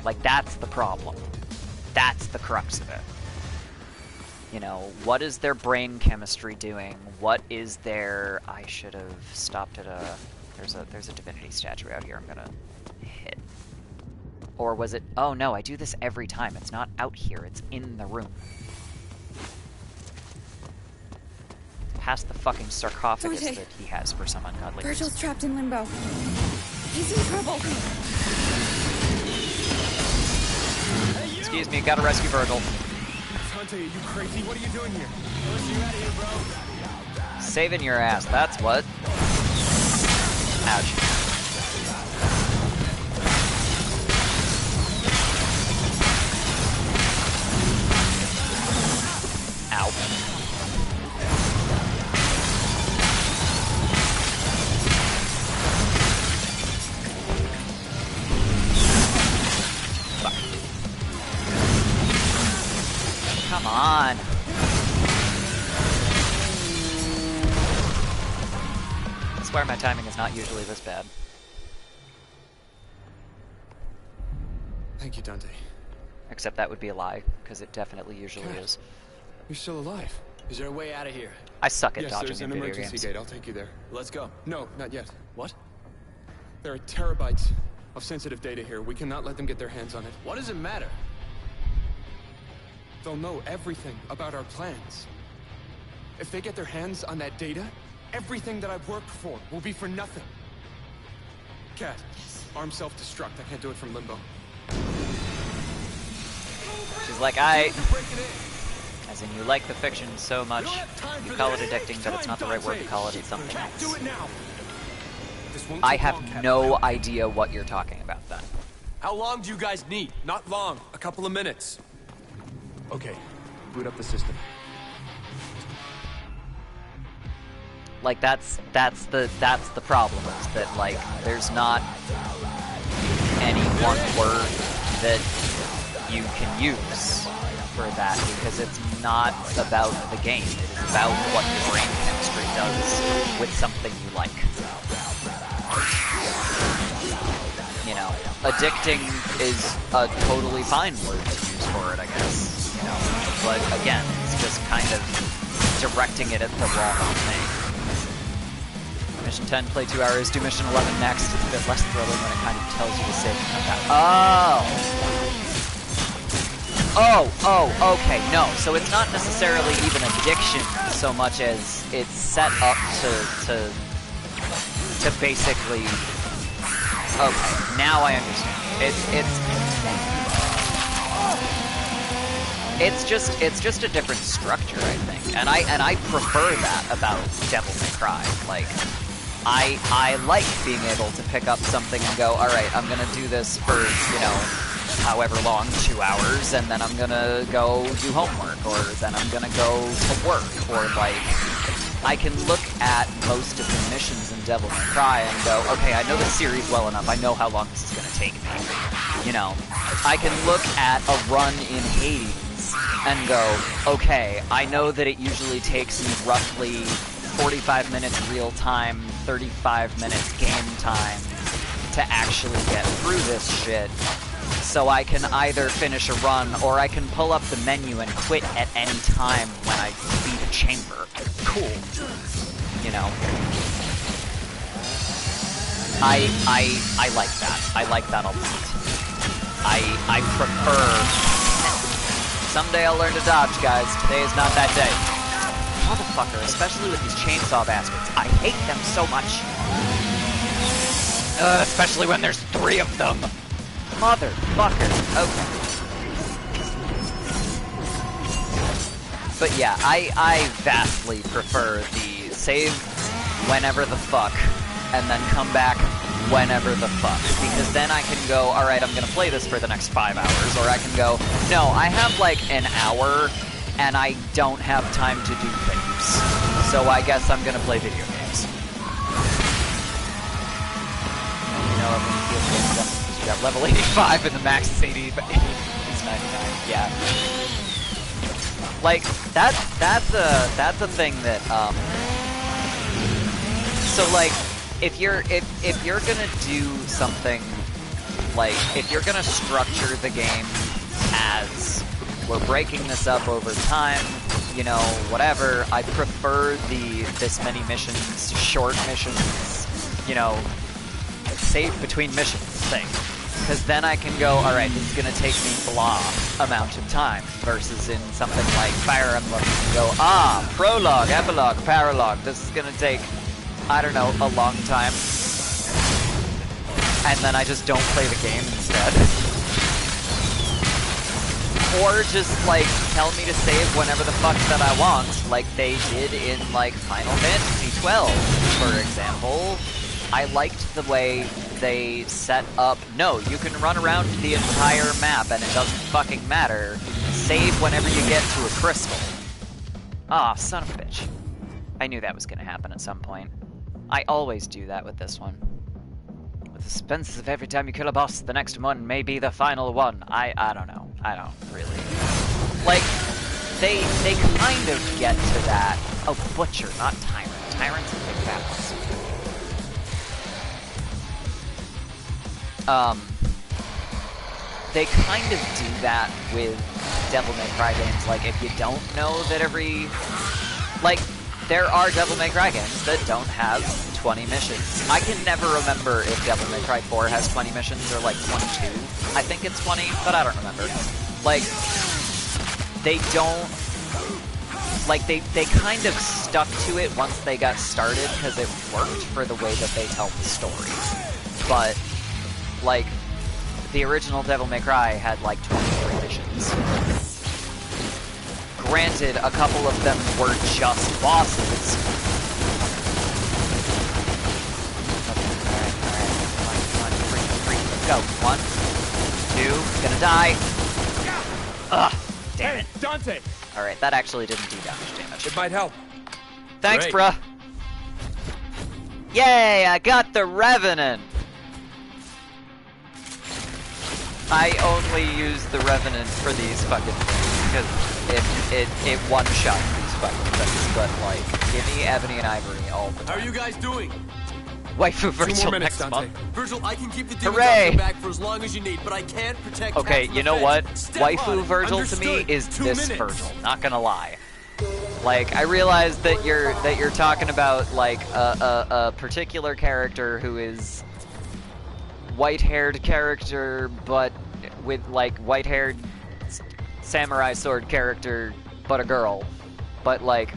Like, that's the problem. That's the crux of it. You know, what is their brain chemistry doing? What is their... I should have stopped at a... There's a divinity statue out here I'm gonna hit. Or was it... Oh no, I do this every time. It's not out here, it's in the room. Past the fucking sarcophagus Dante. that he has for some ungodly reason. Virgil's trapped in limbo. He's in trouble. Excuse me, gotta rescue Virgil. Dante, are you crazy? What are you doing here? Let's get out of here, bro. Saving your ass, that's what. Ouch. Ow. Fuck. Come on. I swear my timing is not usually this bad. Thank you, Dante. Except that would be a lie, because it definitely usually is. You're still alive. Is there a way out of here? I suck at Yes, dodging there's in an video emergency games. gate. I'll take you there. Let's go. No, not yet. What? There are terabytes of sensitive data here. We cannot let them get their hands on it. What does it matter? They'll know everything about our plans. If they get their hands on that data, everything that I've worked for will be for nothing. Cat, arm self-destruct. I can't do it from limbo. She's like, as in you like the fiction so much, you call it addicting, but it's not the right word to call it, it's something else. Do it now. This won't I take have long, Cat. no idea what you're talking about then. How long do you guys need? Not long. A couple of minutes. Okay, boot up the system. Like that's the problem, is that like there's not any one word that you can use for that, because it's not about the game. It is about what your brain chemistry does with something you like. You know, addicting is a totally fine word to use for it, I guess. You know, but again, it's just kind of directing it at the wrong thing. Mission 10, play 2 hours, do mission 11 next. It's a bit less thrilling when it kind of tells you to save and come back. Oh, okay, no. So it's not necessarily even addiction so much as it's set up to basically... Okay, now I understand. It's just a different structure, I think. And I prefer that about Devil May Cry. Like, I like being able to pick up something and go, alright, I'm gonna do this for, you know, however long, 2 hours, and then I'm gonna go do homework, or then I'm gonna go to work, or like, I can look at most of the missions in Devil May Cry and go, okay, I know the series well enough, I know how long this is gonna take me. You know, I can look at a run in Hades and go, okay, I know that it usually takes me roughly 45 minutes real time, 35 minutes game time to actually get through this shit. So I can either finish a run, or I can pull up the menu and quit at any time when I beat a chamber. Cool. You know? I like that. I like that a lot. I prefer... Someday I'll learn to dodge, guys. Today is not that day. Motherfucker, especially with these chainsaw bastards. I hate them so much. Especially when there's 3 of them. Motherfucker. Okay. But yeah, I vastly prefer the save whenever the fuck, and then come back whenever the fuck. Because then I can go, alright, I'm gonna play this for the next 5 hours, or I can go, no, I have like an hour, and I don't have time to do things. So I guess I'm gonna play video games. You know, you got level 85 and the max is 80, but it's 99. Yeah. Like that's a thing that so like if you're gonna do something, like if you're gonna structure the game as we're breaking this up over time, you know, whatever, I prefer the this many missions, short missions, you know, save between missions thing. Because then I can go, alright, this is going to take me blah amount of time, versus in something like Fire Emblem, you can go, prologue, epilogue, paralogue, this is going to take, I don't know, a long time. And then I just don't play the game instead. Or just, like, tell me to save whenever the fuck that I want, like they did in, like, Final Fantasy XII, for example. I liked the way they set up, no, you can run around the entire map and it doesn't fucking matter. Save whenever you get to a crystal. Ah, son of a bitch. I knew that was gonna happen at some point. I always do that with this one. With the suspense of every time you kill a boss, the next one may be the final one. I don't know. I don't really. Like, they kind of get to that. Oh, Butcher, not Tyrant. Tyrant's a big fat boss. They kind of do that with Devil May Cry games. Like, if you don't know that every... Like, there are Devil May Cry games that don't have 20 missions. I can never remember if Devil May Cry 4 has 20 missions or, like, 22. I think it's 20, but I don't remember. Like, they don't... Like, they kind of stuck to it once they got started because it worked for the way that they tell the story. But... like, the original Devil May Cry had, like, 23 missions. Granted, a couple of them were just bosses. Alright, come on, free, let's go. 1, 2, gonna die. Ugh, damn it. Hey, Dante! Alright, that actually didn't do damage. It might help. Thanks, Great. bruh. Yay, I got the Revenant! I only use the Revenant for these fucking things, because it one-shot these fucking things, but, like, give me Ebony and Ivory all the time. How are you guys doing? Waifu 2 Virgil more minutes, next Dante. month. Virgil, I can keep the demons Hooray! off your back for as long as you need, but I can't protect Okay, Cat from you the know what? feds. Step on Waifu it. Virgil to me Understood. is 2 this minutes. Virgil, not gonna lie. Like, I realize that you're talking about, like, a particular character who is white-haired character, but with, like, white-haired samurai sword character, but a girl. But, like,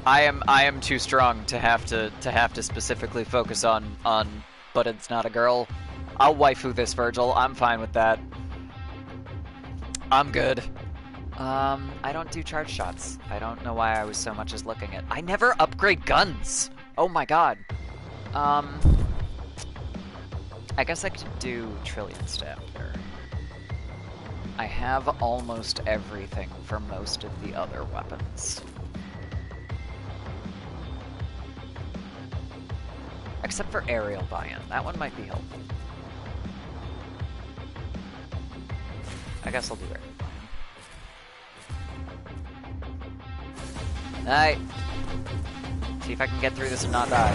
I am too strong to have to specifically focus on but it's not a girl. I'll waifu this Virgil. I'm fine with that. I'm good. I don't do charge shots. I don't know why I was so much as looking at. I never upgrade guns. Oh my god. I guess I could do Trillion Stab here. I have almost everything for most of the other weapons. Except for Aerial Buy-In. That one might be helpful. I guess I'll do Aerial Buy-In. Alright. See if I can get through this and not die.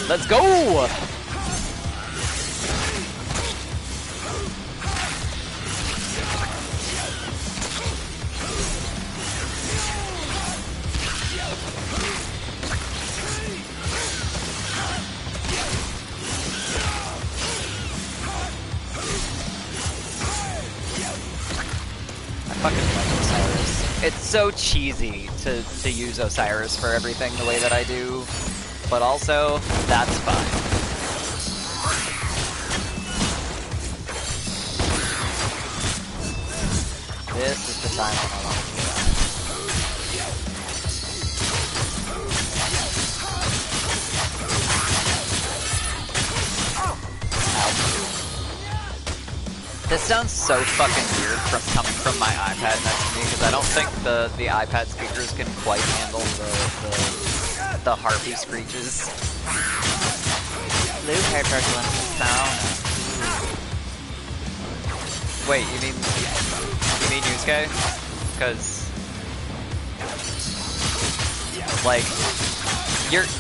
Let's go! Fucking love Osiris. It's so cheesy to use Osiris for everything the way that I do, but also, that's fine. This is the time when I want to do that. This sounds so fucking weird coming from my iPad next to me, because I don't think the iPad speakers can quite handle the harpy screeches. Blue-haired Virgil in the sauna. Wait, you mean Yusuke? Because, like,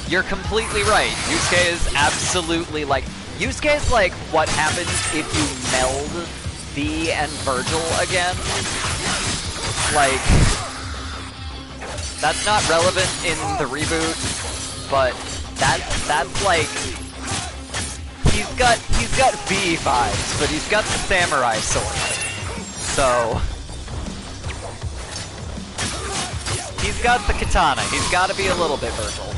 you're completely right. Yusuke is absolutely like. Yusuke is like what happens if you meld V and Virgil again. Like, that's not relevant in the reboot, but That's like he's got V vibes, but he's got the samurai sword. So he's got the katana. He's got to be a little bit Virgil.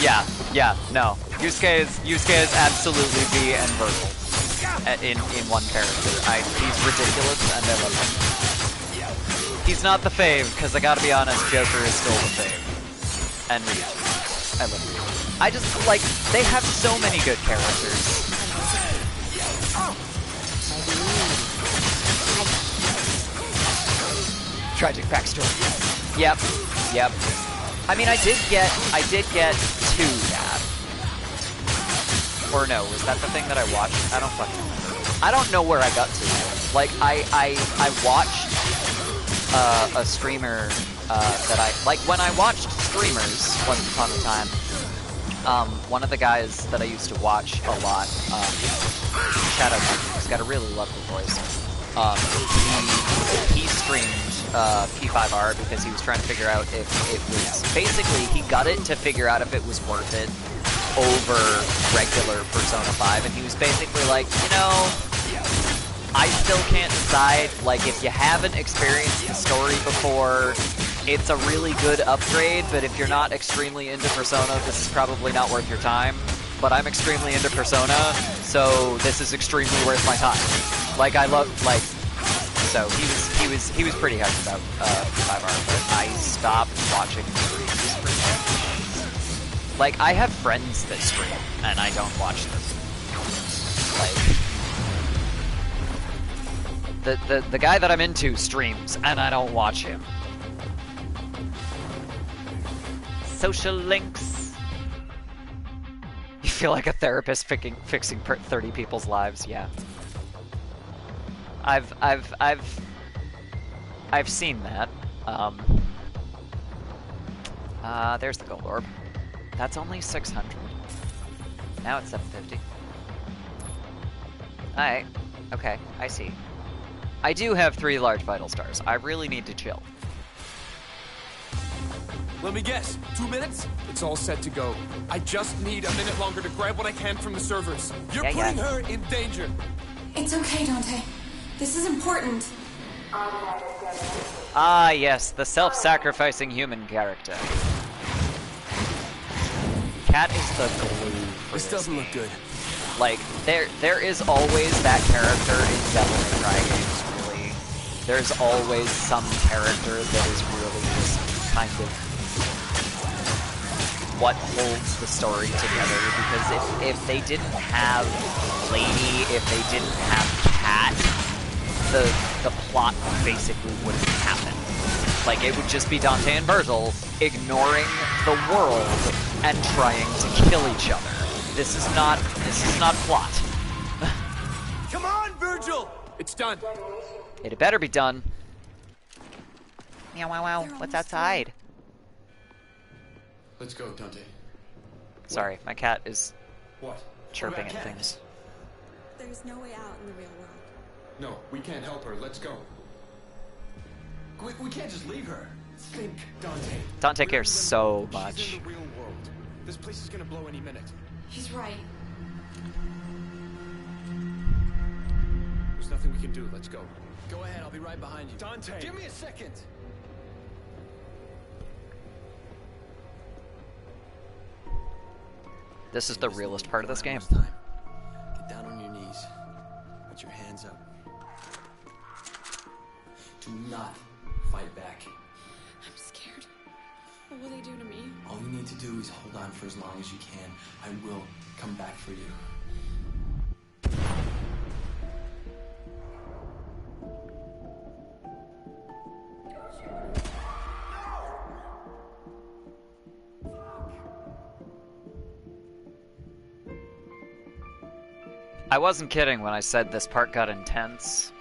Yeah, no. Yusuke is absolutely V and Virgil in one character. He's ridiculous, and I love him. He's not the fave, because I gotta be honest, Joker is still the fave. And Ryuji. I love Ryuji. I just, like, they have so many good characters. Tragic backstory. Yep. I mean, I did get to that. Or no, was that the thing that I watched? I don't fucking remember. I don't know where I got to. Like, I watched a streamer that I... Like, when I watched streamers once upon a time, one of the guys that I used to watch a lot, shout out to him, he's got a really lovely voice. He streamed P5R because he was trying to figure out if it was... Basically, he got it to figure out if it was worth it over regular Persona 5, and he was basically like, you know, I still can't decide. Like, if you haven't experienced the story before, it's a really good upgrade, but if you're not extremely into Persona, this is probably not worth your time. But I'm extremely into Persona, so this is extremely worth my time. Like, I love, like, so he was pretty hyped about P5R, but I stopped watching streams pretty much. Like, I have friends that stream, and I don't watch them. Like, the guy that I'm into streams, and I don't watch him. Social links. You feel like a therapist fixing 30 people's lives, yeah. I've seen that. There's the gold orb. That's only 600. Now it's 750. Alright. Okay, I see. I do have 3 large vital stars. I really need to chill. Let me guess, 2 minutes? It's all set to go. I just need a minute longer to grab what I can from the servers. You're putting her in danger. It's okay, Dante. This is important. Ah, yes, the self-sacrificing human character. Cat is the glue for This doesn't look good. Like, there is always that character in Devil May Cry games, really. There's always some character that is really just kind of what holds the story together, because if they didn't have Lady, if they didn't have Cat, the plot basically wouldn't happen. Like, it would just be Dante and Virgil ignoring the world and trying to kill each other. This is not plot. Come on, Virgil! It's done. It had better be done. Meow, wow, wow. What's outside? Let's go, Dante. Sorry, my cat is What? chirping at things. There's no way out in the real world. No, we can't help her. Let's go. We can't just leave her. Think, Dante. Dante cares so much. She's in the real world. This place is gonna blow any minute. He's right. There's nothing we can do. Let's go. Go ahead, I'll be right behind you. Dante! Give me a second. This is the realest part of this game. Time. Get down on your knees. Put your hands up. Do not fight back. I'm scared. What will they do to me? All you need to do is hold on for as long as you can. I will come back for you. I wasn't kidding when I said this part got intense.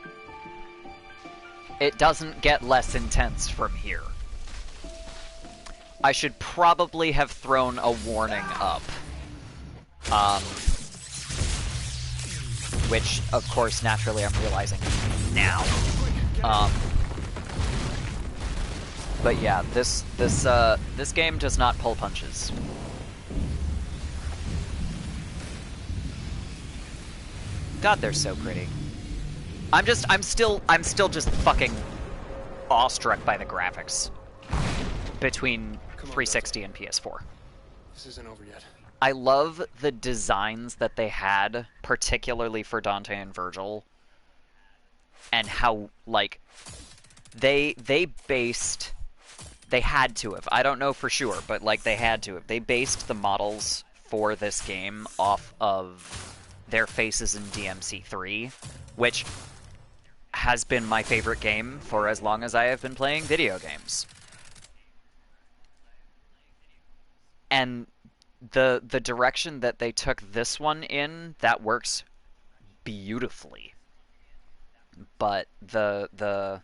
It doesn't get less intense from here. I should probably have thrown a warning up. Which, of course, naturally I'm realizing now. But yeah, this game does not pull punches. God, they're so pretty. I'm still just fucking awestruck by the graphics between 360 and PS4. This isn't over yet. I love the designs that they had, particularly for Dante and Virgil, and how, like, they had to have, I don't know for sure, but, like, they had to have. They based the models for this game off of their faces in DmC 3, which has been my favorite game for as long as I have been playing video games. And the direction that they took this one in, that works beautifully. But the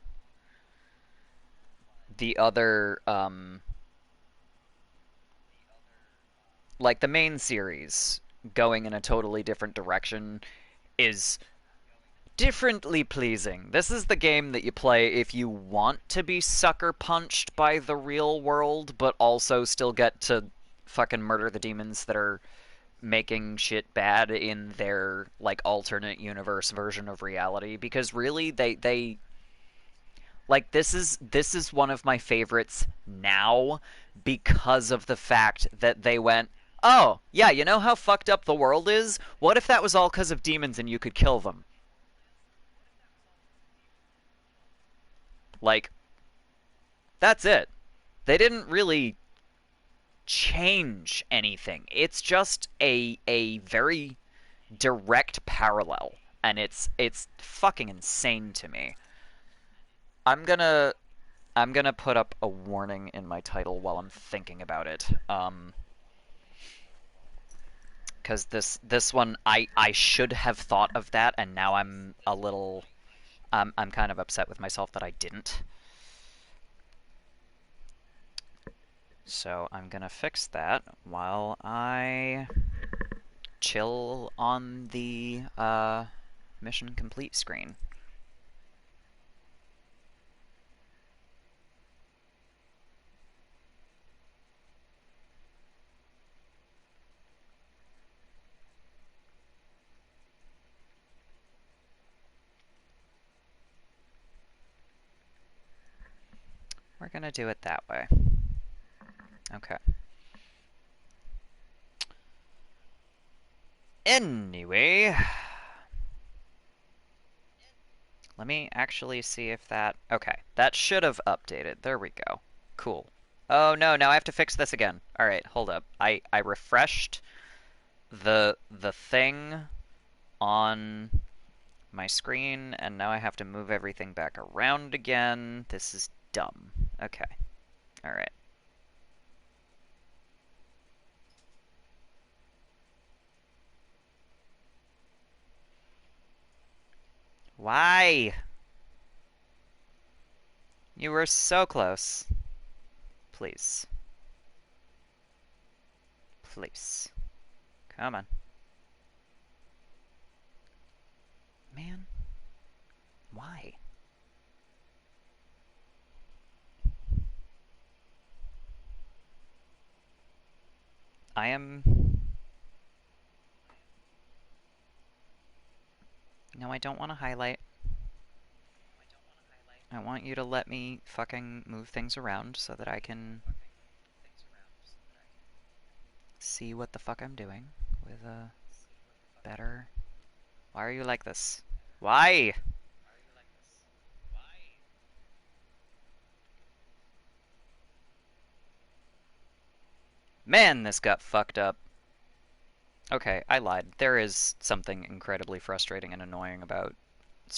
other like the main series going in a totally different direction is differently pleasing. This is the game that you play if you want to be sucker punched by the real world, but also still get to fucking murder the demons that are making shit bad in their, like, alternate universe version of reality. Because really, they like, this is one of my favorites now because of the fact that they went, oh, yeah, you know how fucked up the world is? What if that was all because of demons and you could kill them? Like, that's it. They didn't really change anything. It's just a very direct parallel, and it's fucking insane to me. I'm gonna put up a warning in my title while I'm thinking about it. Because this one, I should have thought of that, and now I'm a little, I'm kind of upset with myself that I didn't. So I'm gonna fix that while I chill on the mission complete screen. We're gonna do it that way. Okay. Anyway, let me actually see if that... Okay, that should have updated. There we go. Cool. Oh no, now I have to fix this again. Alright, hold up. I refreshed the thing on my screen, and now I have to move everything back around again. This is dumb. Okay. Alright. Why? You were so close. Please. Please. Come on. Man. Why? I am... No, I don't want to highlight. I want you to let me fucking move things around so that I can see what the fuck I'm doing with a better... Why are you like this? Why? Man, this got fucked up. Okay, I lied. There is something incredibly frustrating and annoying about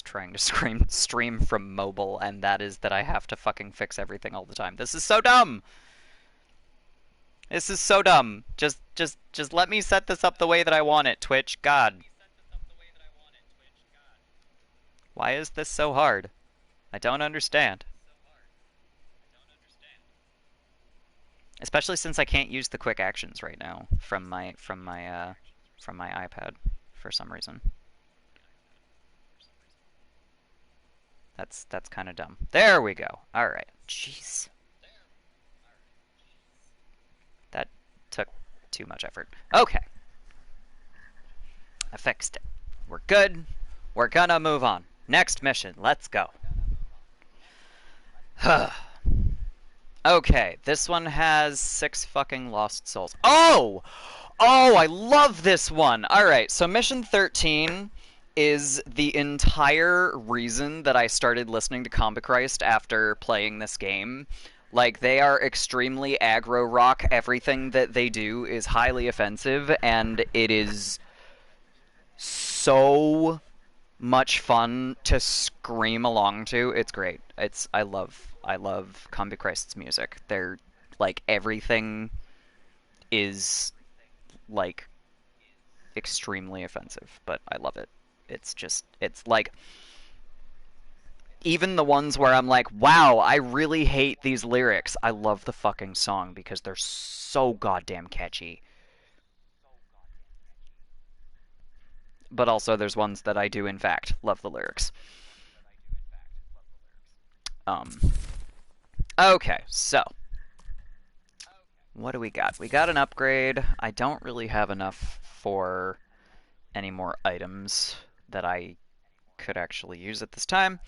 trying to stream from mobile, and that is that I have to fucking fix everything all the time. This is so dumb! This is so dumb. Just let me set this up the way that I want it, Twitch. God. Why is this so hard? I don't understand. Especially since I can't use the quick actions right now from my iPad for some reason. That's kind of dumb. There we go. All right. Jeez. too much effort. Okay. I fixed it. We're good. We're gonna move on. Next mission. Let's go. Okay, this one has 6 fucking lost souls. Oh! Oh, I love this one! Alright, so mission 13 is the entire reason that I started listening to Combichrist after playing this game. Like, they are extremely aggro rock. Everything that they do is highly offensive, and it is so much fun to scream along to. It's great. I love Combichrist's music. They're like everything is like extremely offensive, but I love it. It's like even the ones where I'm like, wow, I really hate these lyrics. I love the fucking song because they're so goddamn catchy. But also there's ones that I do in fact love the lyrics. Okay, so what do we got? We got an upgrade. I don't really have enough for any more items that I could actually use at this time.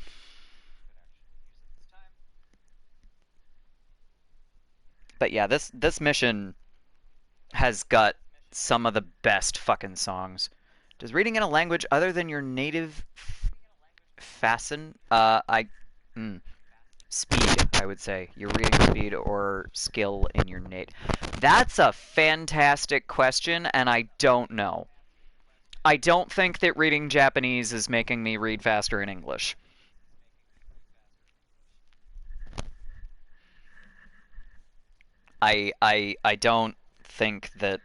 But yeah, this mission has got some of the best fucking songs. Does reading in a language other than your native fasten? Speed, I would say. Your reading speed or skill in your native. That's a fantastic question, and I don't know. I don't think that reading Japanese is making me read faster in English. I don't think that,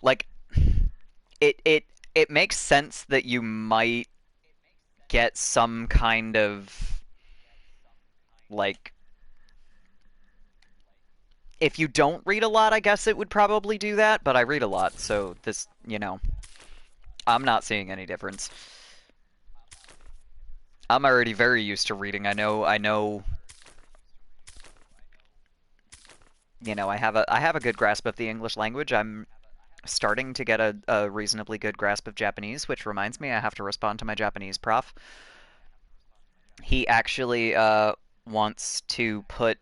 like, it makes sense that you might get some kind of, like, if you don't read a lot, I guess it would probably do that, but I read a lot, so this, you know, I'm not seeing any difference. I'm already very used to reading. I know, you know, I have a good grasp of the English language. I'm starting to get a reasonably good grasp of Japanese, which reminds me I have to respond to my Japanese prof. He actually wants to put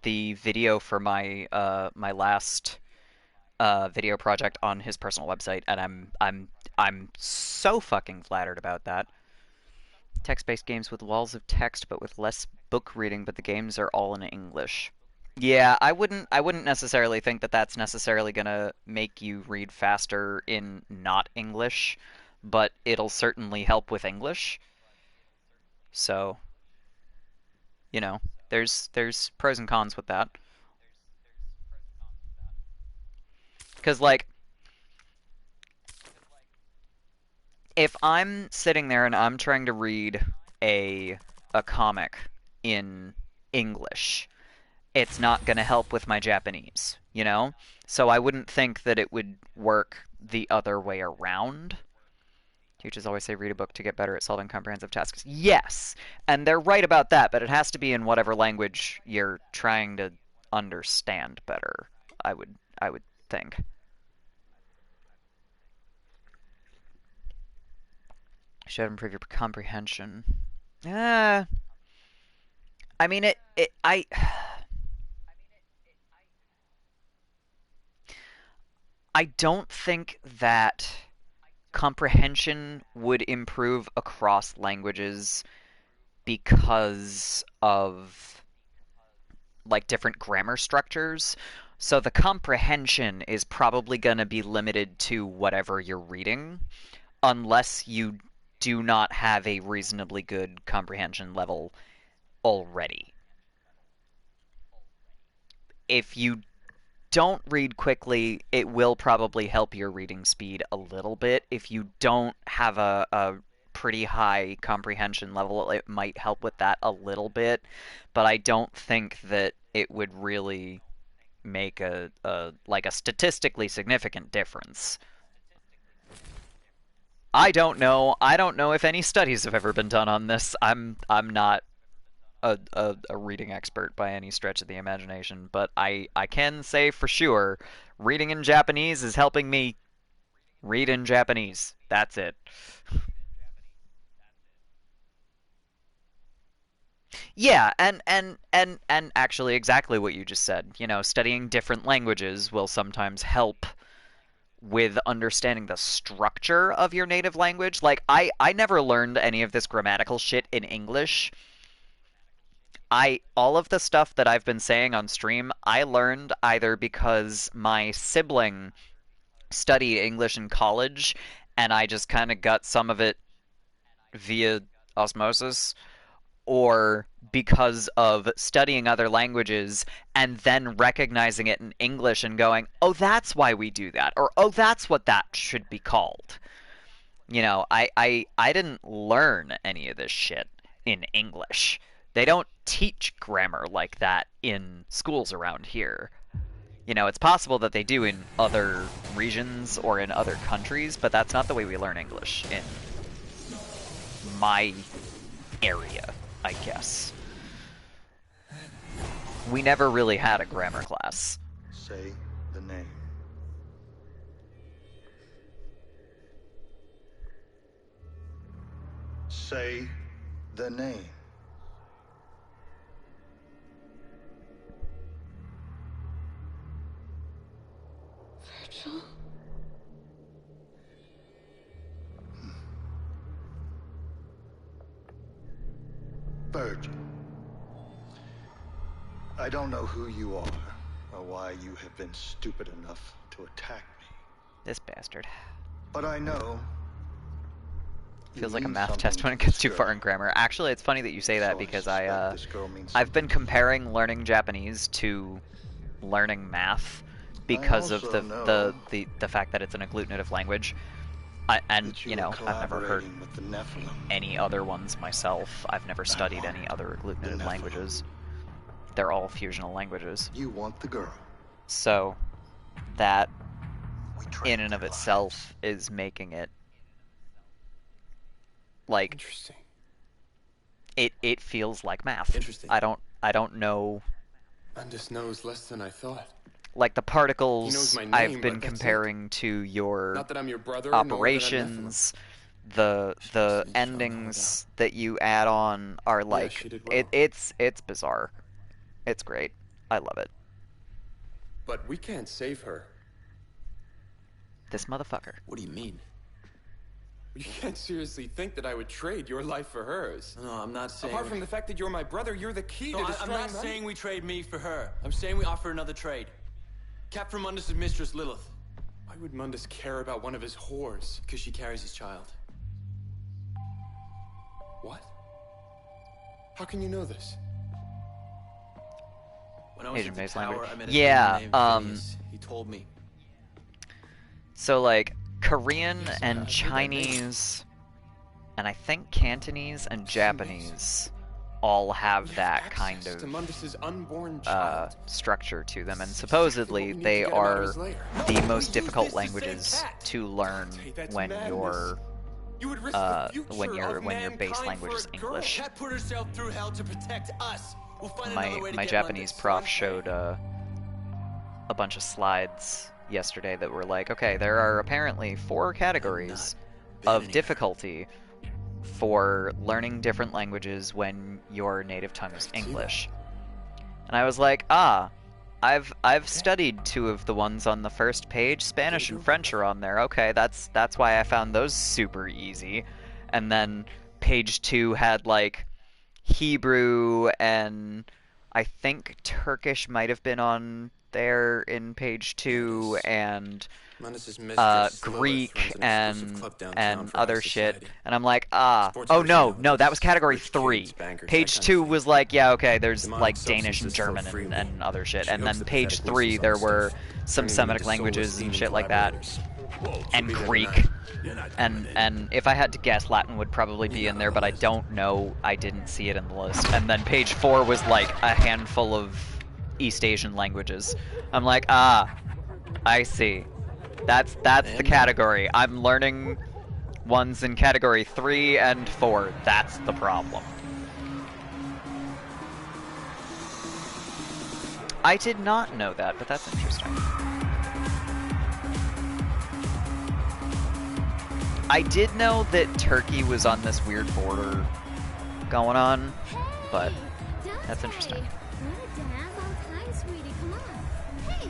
the video for my my last video project on his personal website, and I'm so fucking flattered about that. Text-based games with walls of text, but with less book reading, but the games are all in English. Yeah, I wouldn't necessarily think that that's necessarily gonna make you read faster in not English, but it'll certainly help with English. So, you know, there's pros and cons with that. Because like if I'm sitting there and I'm trying to read a comic in English, it's not going to help with my Japanese, you know? So I wouldn't think that it would work the other way around. Teachers always say read a book to get better at solving comprehensive tasks. Yes, and they're right about that, but it has to be in whatever language you're trying to understand better, I would think. Should improve your comprehension. I mean I don't think that comprehension would improve across languages because of like different grammar structures. So the comprehension is probably going to be limited to whatever you're reading, unless you do not have a reasonably good comprehension level already. If you don't read quickly, it will probably help your reading speed a little bit. If you don't have a pretty high comprehension level, it might help with that a little bit, but I don't think that it would really make like a statistically significant difference. I don't know. I don't know if any studies have ever been done on this. I'm not a reading expert by any stretch of the imagination, but I can say for sure reading in Japanese is helping me read in Japanese. That's it. Yeah, and actually exactly what you just said. You know, studying different languages will sometimes help with understanding the structure of your native language. Like I never learned any of this grammatical shit in English. I all of the stuff that I've been saying on stream, I learned either because my sibling studied English in college and I just kind of got some of it via osmosis, or because of studying other languages and then recognizing it in English and going, oh, that's why we do that, or oh, that's what that should be called. You know, I didn't learn any of this shit in English. They don't teach grammar like that in schools around here. You know, it's possible that they do in other regions or in other countries, but that's not the way we learn English in my area, I guess. We never really had a grammar class. Say the name. Say the name. Virgil? Virgil. I don't know who you are or why you have been stupid enough to attack me. This bastard. But I know. Feels like a math test when it gets too far in grammar. Actually, it's funny that you say that because I've been comparing learning Japanese to learning math because of the fact that it's an agglutinative language. And you know, I've never heard any other ones myself. I've never studied any other agglutinative languages. They're all fusional languages. You want the girl. So that in and of itself is making it like Interesting. It feels like math. Interesting. I don't know, Mundus knows less than I thought. like the He knows particles my name, I've but been that's it. comparing to your Not that I'm your brother, nor that I'm operations, the endings that you add on are like she did well. it's bizarre. It's great. I love it. But we can't save her. This motherfucker. What do you mean? You can't seriously think that I would trade your life for hers. No, I'm not saying. Apart from the fact that you're my brother, you're the key No, to I'm destroying not Mundus. saying we trade me for her. I'm saying we offer another trade. Capture Mundus' mistress, Lilith. Why would Mundus care about one of his whores? Because she carries his child. What? How can you know this? When I was Asian at the based tower, language. I met a Yeah, dude named Phineas. He told me. So like Korean Yes, and I've heard that Chinese and I think Cantonese and Japanese all have We that have kind access to of Mundus's unborn child. structure to them, and Exactly supposedly what we need they to get him out of are his lair. the No, most we difficult use this to save languages Cat. to learn Hey, that's when madness. you're You would risk the future when your of base Mankind language for is a girl. English. Cat put herself through hell to protect us. We'll find another way to My get Japanese Mundus. prof showed a bunch of slides yesterday that were like, okay, there are apparently 4 categories of difficulty for learning different languages when your native tongue is English. And I was like, I've studied 2 of the ones on the first page. Spanish and French are on there. Okay, that's why I found those super easy. And then page 2 had like Hebrew, and I think Turkish might have been on there in page 2, and Mundus's mistress, Lilith, Greek runs an exclusive club downtown and for high other shit. society. And I'm like, Sports oh no, personalities, that was category rich 3. kids, bankers, Page that kind 2 of was like, yeah, okay, there's Demonic like Danish and substances flow German freely. and other shit. She And hooks then the page pathetic 3 voices there on were stuff, some turning them Semitic into languages soulless and demon shit like that. collaborators. And Be there Greek. tonight. And if I had to guess, Latin would probably be in there, but I don't know. I didn't see it in the list. And then page 4 was like a handful of East Asian languages. I'm like, I see. That's the category. I'm learning ones in category 3 and 4. That's the problem. I did not know that, but that's interesting. I did know that Turkey was on this weird border going on, but that's interesting. Wanna dance all time, sweetie? Come on. Hey,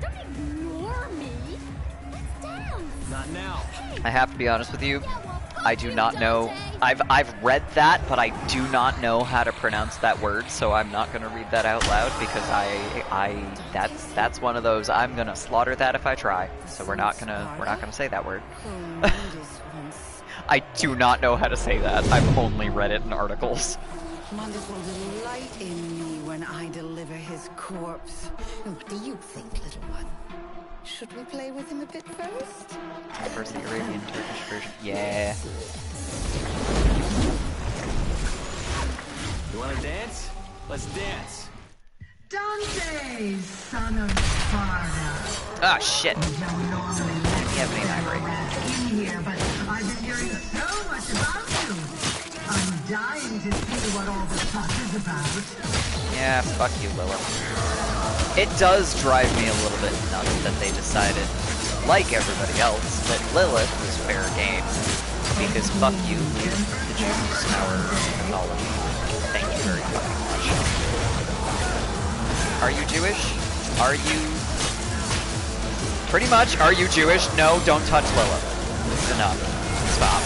don't ignore me. Let's dance. Not now. I have to be honest with you. I do not know. I've read that, but I do not know how to pronounce that word, so I'm not gonna read that out loud because that's one of those I'm gonna slaughter that if I try. So we're not gonna say that word. I do not know how to say that. I've only read it in articles. Mundus will delight in me when I deliver his corpse. What do you think, little one? Should we play with him a bit first? First the Arabian Turkish version. Yeah. You wanna dance? Let's dance. Dante, son of Sparta. Ah, shit. We don't normally let You have any vibrate. in here, but I've been hearing so much about you. I'm dying to see what all the fuss is about. Yeah, fuck you, Lilith. It does drive me a little bit nuts that they decided, like everybody else, that Lilith was fair game. Because fuck you, the Jews, our mythology. Thank you very fucking much. Are you Jewish? Are you... Pretty much, are you Jewish? No, don't touch Lilith. It's enough. Stop.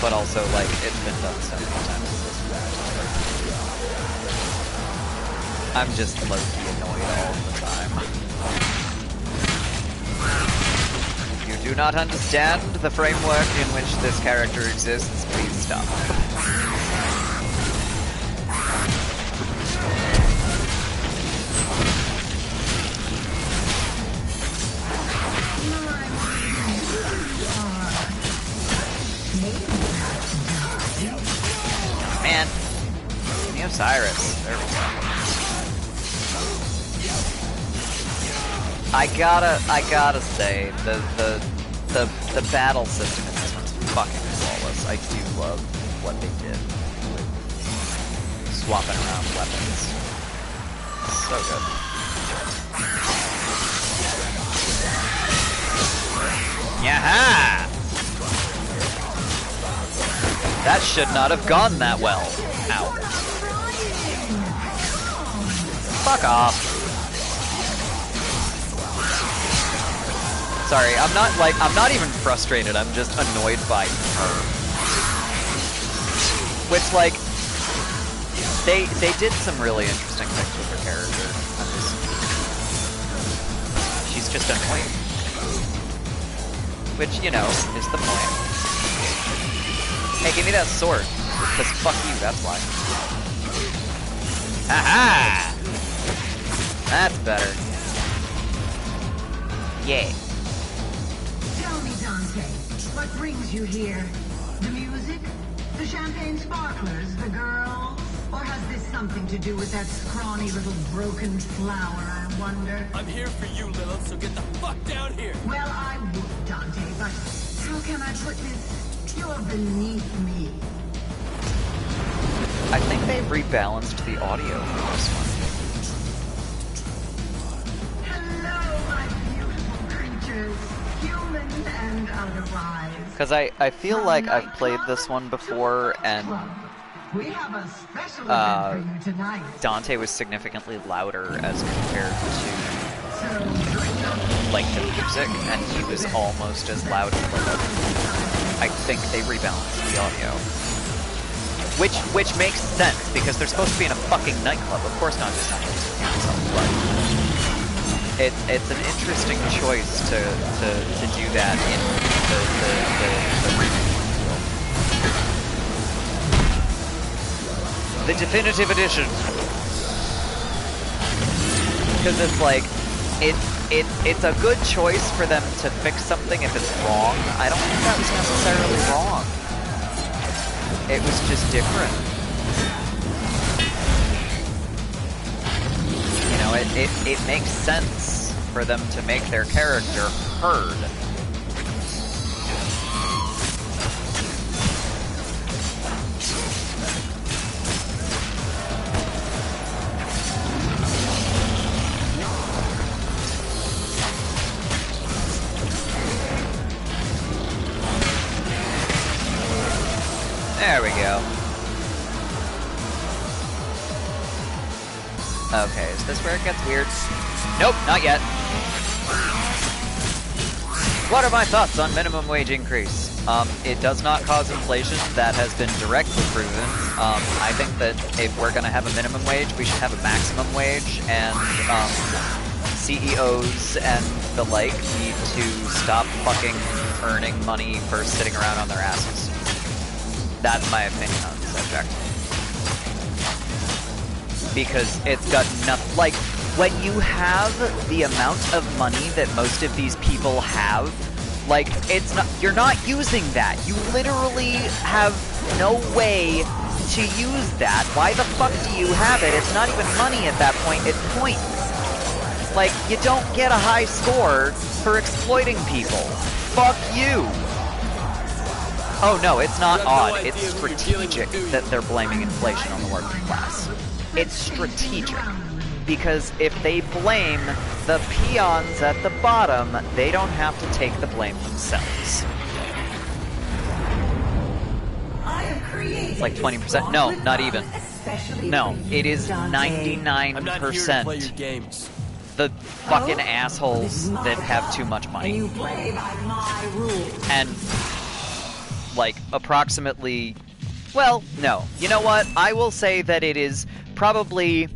But also, like, it's been done so many times at this point. I'm just low-key annoyed all the time. If you do not understand the framework in which this character exists, please stop. Man, the Osiris. There we go. I gotta say, the battle system in this one's fucking flawless. I do love what they did with swapping around weapons. So good. Yaha! That should not have gone that well. Ow. Fuck off. Sorry, I'm not even frustrated, I'm just annoyed by her. Which, like, they did some really interesting things with her character. She's just annoying. Which, you know, is the point. Hey, give me that sword. Because fuck you, that's why. Haha! That's better. Yeah. Tell me, Dante, what brings you here? The music? The champagne sparklers? The girl? Or has this something to do with that scrawny little broken flower, I wonder? I'm here for you, Lilith, so get the fuck down here! Well, I would, Dante, but how can I put this? You're beneath me. I think they rebalanced the audio for this one. Hello, my beautiful creatures, human and otherwise. Because I feel like I've played this one before, and We have a special event for you tonight. Dante was significantly louder as compared to, So bring up like, the music, and he was almost as loud as Lilith. I think they rebalanced the audio. Which makes sense, because they're supposed to be in a fucking nightclub. Of course not just nightclubs, but it's an interesting choice to do that in the remake. The definitive edition. Because it's like, it's a good choice for them to fix something if it's wrong. I don't think that was necessarily wrong. It was just different. You know, it makes sense for them to make their character heard. There we go. Okay, is this where it gets weird? Nope, not yet. What are my thoughts on minimum wage increase? It does not cause inflation. That has been directly proven. I think that if we're gonna have a minimum wage, we should have a maximum wage, and CEOs and the like need to stop fucking earning money for sitting around on their asses. That's my opinion on the subject. Because it's got nothing, like, when you have the amount of money that most of these people have, like, it's not, you're not using that. You literally have no way to use that. Why the fuck do you have it? It's not even money at that point, it's points. Like, you don't get a high score for exploiting people. Fuck you! Oh no, it's not odd, it's strategic that they're blaming inflation on the working class. It's strategic. Because if they blame the peons at the bottom, they don't have to take the blame themselves. It's like 20%. No, not even. No, it is 99%. The fucking assholes that have too much money. And, like, approximately... Well, no. You know what? I will say that it is probably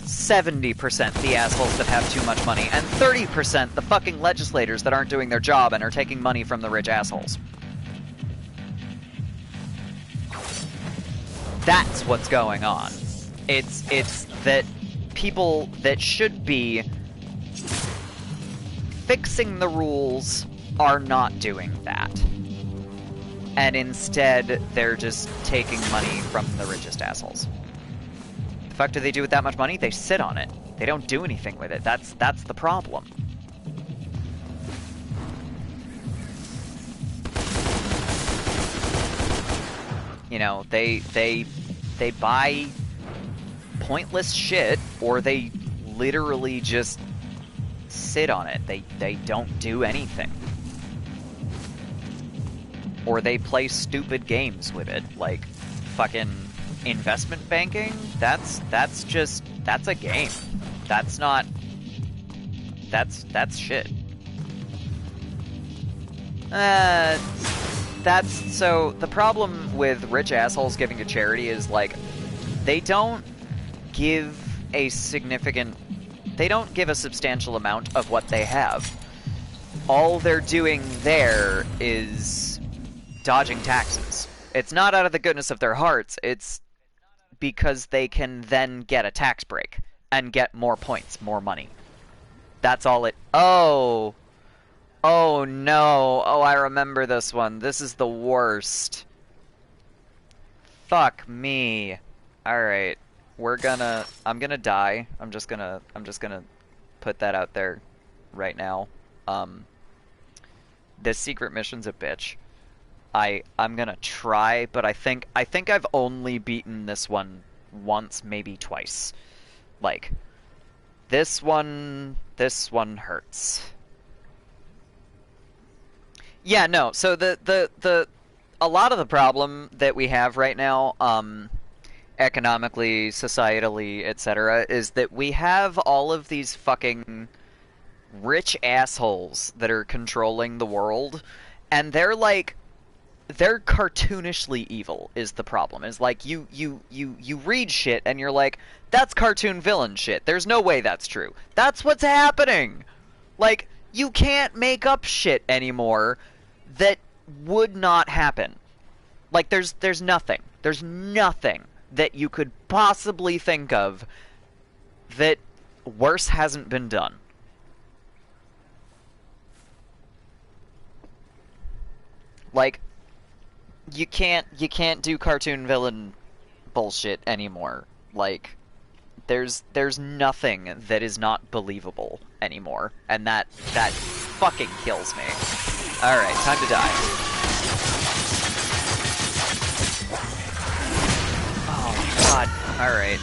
70% the assholes that have too much money, and 30% the fucking legislators that aren't doing their job and are taking money from the rich assholes. That's what's going on. It's that people that should be fixing the rules are not doing that. And instead, they're just taking money from the richest assholes. The fuck do they do with that much money? They sit on it. They don't do anything with it. That's the problem. You know, they buy pointless shit, or they literally just sit on it. They don't do anything. Or they play stupid games with it, like fucking investment banking. That's a game. That's not, that's shit. So the problem with rich assholes giving to charity is, like, they don't give a substantial amount of what they have. All they're doing there is dodging taxes. It's not out of the goodness of their hearts, it's because they can then get a tax break and get more points, more money. That's all it... Oh! Oh no! Oh, I remember this one. This is the worst. Fuck me. Alright. I'm gonna die. I'm just gonna put that out there right now. This secret mission's a bitch. I'm gonna try, but I think I've only beaten this one once, maybe twice. Like, this one hurts. Yeah, no, so a lot of the problem that we have right now, economically, societally, etc., is that we have all of these fucking rich assholes that are controlling the world, and they're like, they're cartoonishly evil is the problem. Is like you read shit and you're like, that's cartoon villain shit. There's no way that's true. That's what's happening. Like, you can't make up shit anymore that would not happen. Like, there's nothing. There's nothing that you could possibly think of that worse hasn't been done. Like, you can't do cartoon villain bullshit anymore. Like, there's nothing that is not believable anymore, and that fucking kills me. All right, time to die. Oh god. All right.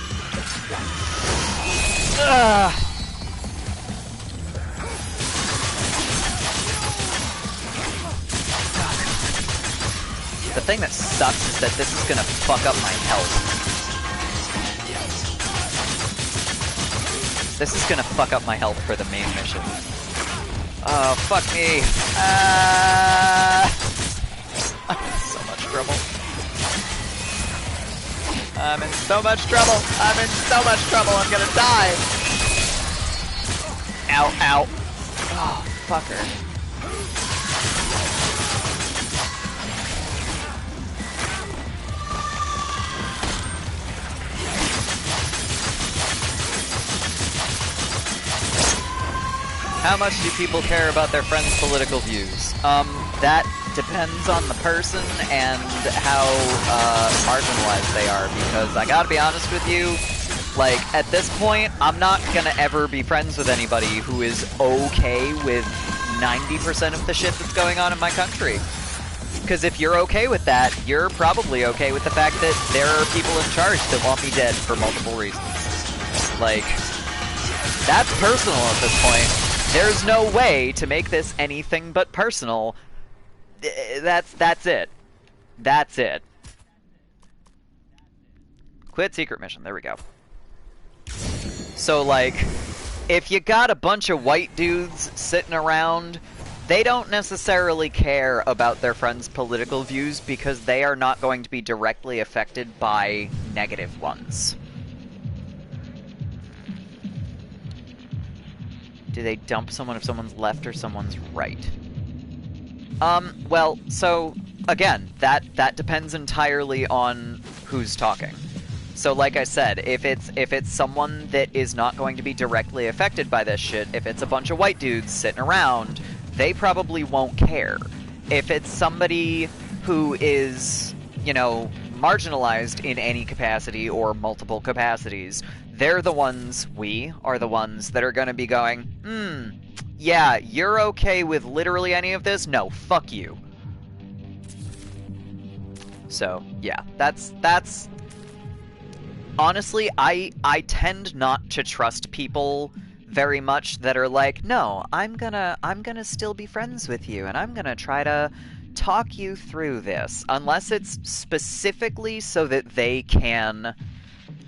Ugh. The thing that sucks is that this is gonna fuck up my health. This is gonna fuck up my health for the main mission. Oh, fuck me. I'm in so much trouble. I'm in so much trouble. I'm in so much trouble. I'm gonna die. Ow, ow. Oh, fucker. How much do people care about their friends' political views? That depends on the person and how marginalized they are, because I gotta be honest with you, like, at this point, I'm not gonna ever be friends with anybody who is okay with 90% of the shit that's going on in my country. Because if you're okay with that, you're probably okay with the fact that there are people in charge that want me dead for multiple reasons. Like, that's personal at this point. There's no way to make this anything but personal. That's it. That's it. Quit secret mission. There we go. So, like, if you got a bunch of white dudes sitting around, they don't necessarily care about their friends' political views because they are not going to be directly affected by negative ones. Do they dump someone if someone's left or someone's right? Well, so, again, that depends entirely on who's talking. So, like I said, if it's someone that is not going to be directly affected by this shit, if it's a bunch of white dudes sitting around, they probably won't care. If it's somebody who is, you know, marginalized in any capacity or multiple capacities, they're the ones, we are the ones that are going to be going, yeah, you're okay with literally any of this? No, fuck you. So, yeah, that's honestly, I tend not to trust people very much that are like, no, I'm gonna still be friends with you, and I'm gonna try to talk you through this, unless it's specifically so that they can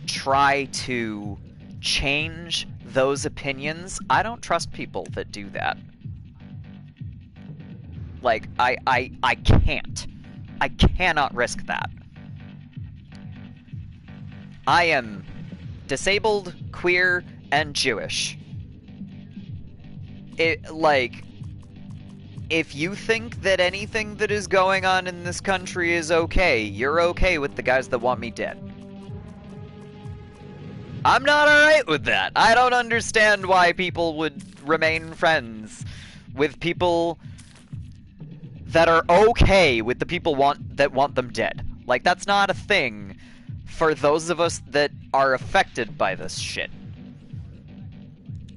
try to change those opinions. I don't trust people that do that. Like, I can't. I cannot risk that. I am disabled, queer, and Jewish. Like, if you think that anything that is going on in this country is okay, you're okay with the guys that want me dead. I'm not alright with that. I don't understand why people would remain friends with people that are okay with the people that want them dead. Like, that's not a thing for those of us that are affected by this shit.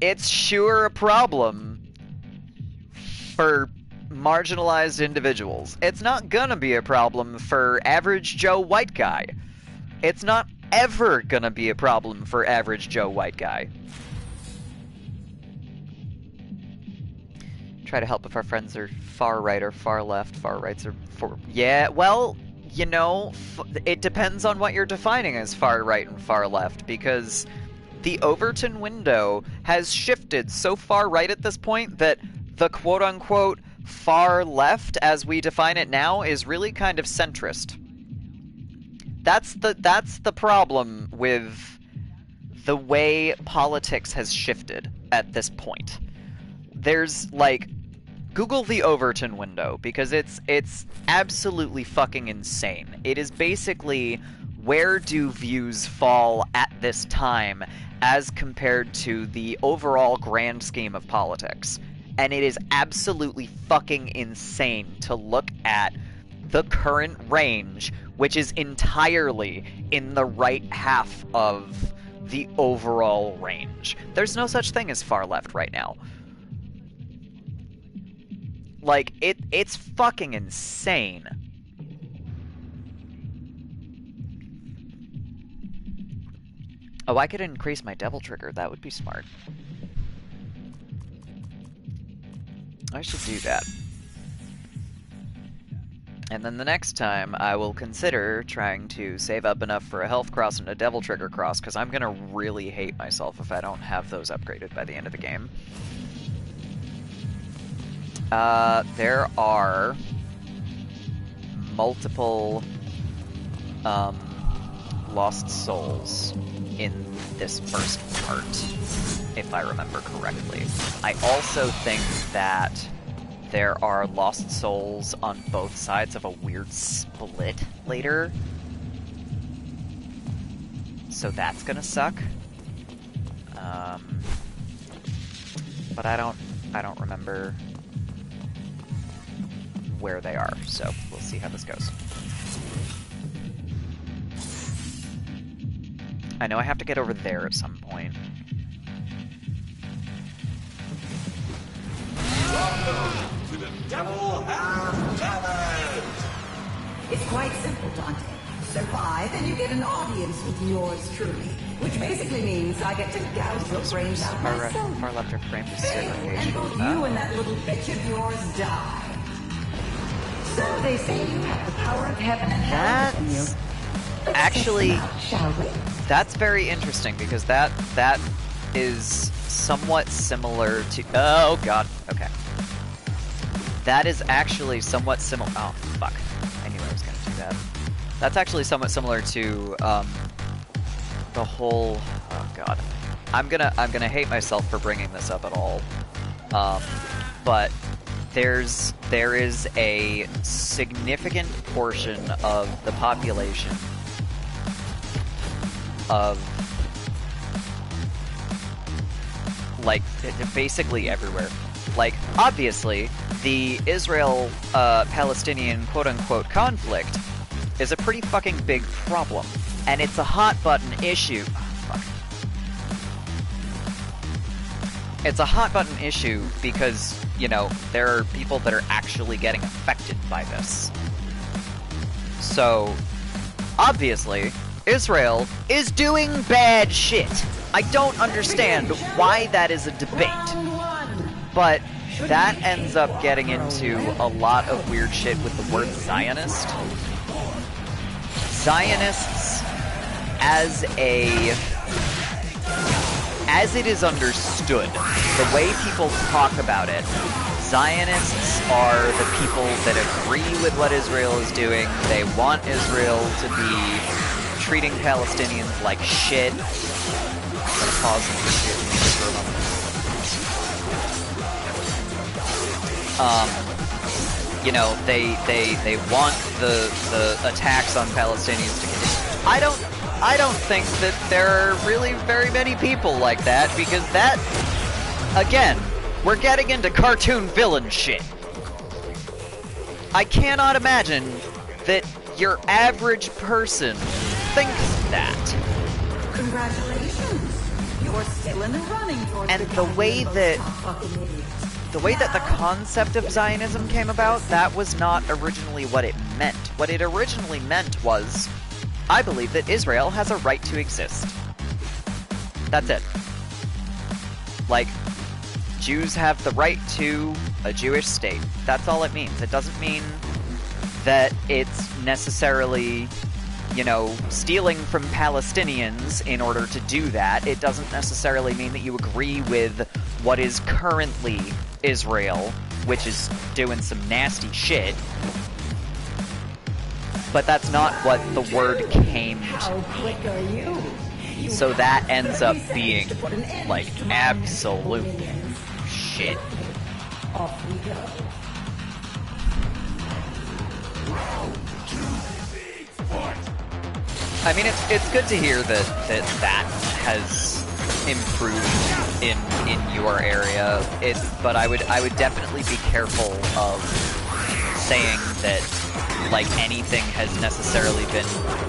It's sure a problem for marginalized individuals. It's not gonna be a problem for average Joe white guy. It's not ever gonna be a problem for average Joe white guy. Try to help if our friends are far right or far left. Far rights are for... Yeah, well, you know, it depends on what you're defining as far right and far left, because the Overton window has shifted so far right at this point that the quote-unquote far left, as we define it now, is really kind of centrist. That's the problem with the way politics has shifted at this point. There's, like, Google the Overton window, because it's absolutely fucking insane. It is basically, where do views fall at this time as compared to the overall grand scheme of politics? And it is absolutely fucking insane to look at the current range, which is entirely in the right half of the overall range. There's no such thing as far left right now. Like, it's fucking insane. Oh, I could increase my devil trigger. That would be smart. I should do that. And then the next time, I will consider trying to save up enough for a health cross and a devil trigger cross, because I'm gonna really hate myself if I don't have those upgraded by the end of the game. There are multiple lost souls in this first part, if I remember correctly. I also think that there are lost souls on both sides of a weird split later. So that's gonna suck. But I don't remember where they are, so we'll see how this goes. I know I have to get over there at some point. Welcome to the Devil Have Tavern! It's quite simple, Dante. Survive and you get an audience with yours truly. Which basically means I get to gouge your brains out myself. Far left or frame to sit And both you and that little bitch of yours die. So they say you have the power of heaven and hell within you. Let's actually, test them out, shall we? That's very interesting, because that is somewhat similar to... Oh, God. Okay. That is actually somewhat similar... Oh, fuck. I knew I was going to do that. That's actually somewhat similar to, the whole... Oh, God. I'm gonna hate myself for bringing this up at all. But there is a significant portion of the population of, like, basically everywhere. Like, obviously, the Israel-Palestinian quote-unquote conflict is a pretty fucking big problem. And it's a hot-button issue. Oh, fuck. It's a hot-button issue because, you know, there are people that are actually getting affected by this. So, obviously, Israel is doing bad shit. I don't understand why that is a debate. But that ends up getting into a lot of weird shit with the word Zionist. Zionists, as it is understood, the way people talk about it, Zionists are the people that agree with what Israel is doing. They want Israel to be treating Palestinians like shit. I'm gonna pause and appreciate the music for a moment. You know, they want the attacks on Palestinians to continue. I don't think that there are really very many people like that, because that, again, we're getting into cartoon villain shit. I cannot imagine that your average person thinks that. Congratulations. You're still in the running for And the way that the concept of Zionism came about, that was not originally what it meant. What it originally meant was, I believe that Israel has a right to exist. That's it. Like, Jews have the right to a Jewish state. That's all it means. It doesn't mean that it's necessarily, you know, stealing from Palestinians in order to do that. It doesn't necessarily mean that you agree with what is currently Israel, which is doing some nasty shit. But that's not what the word came to. How quick are you? So that ends up being, like, absolute shit. Off we go. I mean, it's good to hear that has improved in your area. But I would definitely be careful of saying that, like, anything has necessarily been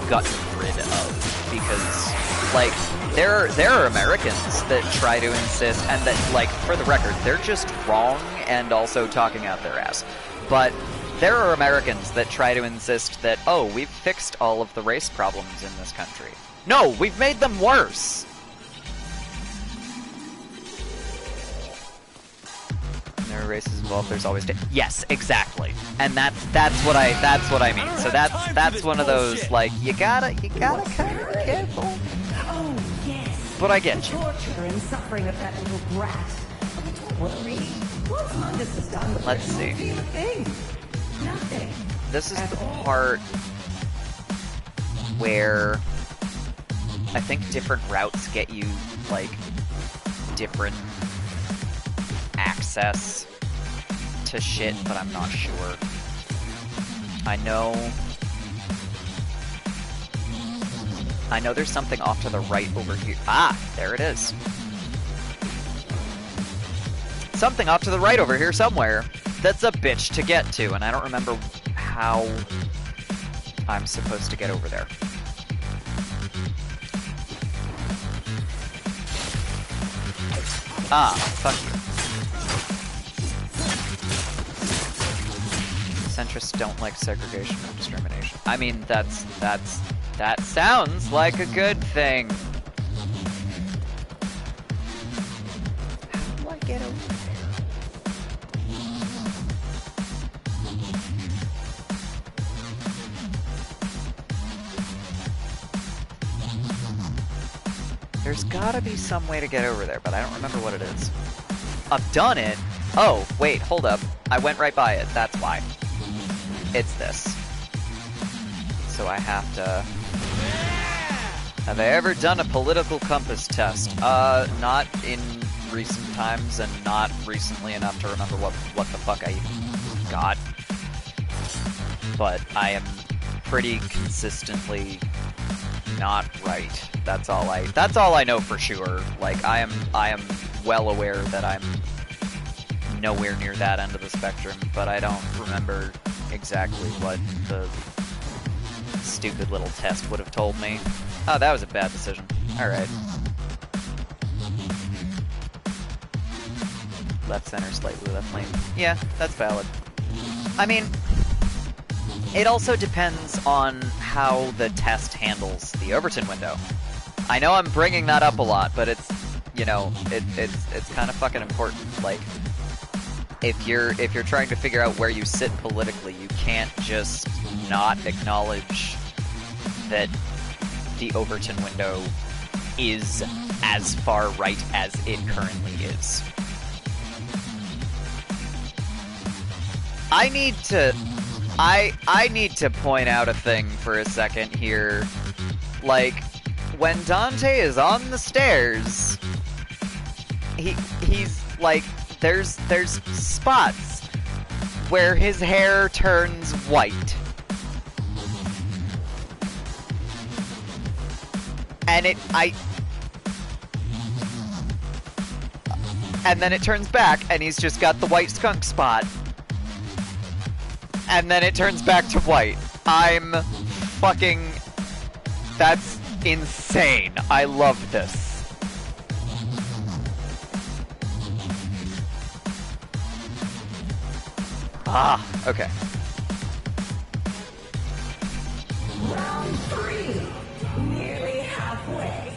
gotten rid of, because, like, there are Americans that try to insist, and that, like, for the record, they're just wrong and also talking out their ass. But there are Americans that try to insist that, oh, we've fixed all of the race problems in this country. No, we've made them worse! Whenever races involved, there's always yes, exactly, and that's what I mean. So that's one of those like you gotta kind of be careful. Oh, yes. But I get you. Torture and suffering of that little brat. Don't worry. Once Mundus is done with Let's her, see. won't feel a thing. Nothing. This is At the all. part where I think different routes get you like different access to shit, but I'm not sure. I know there's something off to the right over here. Ah, there it is. Something off to the right over here somewhere that's a bitch to get to, and I don't remember how I'm supposed to get over there. Ah, fuck you. Centrists don't like segregation or discrimination. I mean, that sounds like a good thing. How do I get over there? There's gotta be some way to get over there, but I don't remember what it is. I've done it! Oh, wait, hold up. I went right by it, that's why. It's this. So I have to... Have I ever done a political compass test? Not in recent times, and not recently enough to remember what the fuck I even got. But I am pretty consistently not right. That's all I know for sure. Like, I am well aware that I'm nowhere near that end of the spectrum, but I don't remember exactly what the stupid little test would have told me. Oh, that was a bad decision. Alright. Left center, slightly left lane. Yeah, that's valid. I mean, it also depends on how the test handles the Overton window. I know I'm bringing that up a lot, but it's, you know, it's kind of fucking important. Like, if you're trying to figure out where you sit politically, you can't just not acknowledge that the Overton window is as far right as it currently is. I need to point out a thing for a second here. Like, when Dante is on the stairs, he's like, there's spots where his hair turns white. And and then it turns back and he's just got the white skunk spot. And then it turns back to white. That's insane. I love this. Ah, okay. Round 3. Nearly halfway.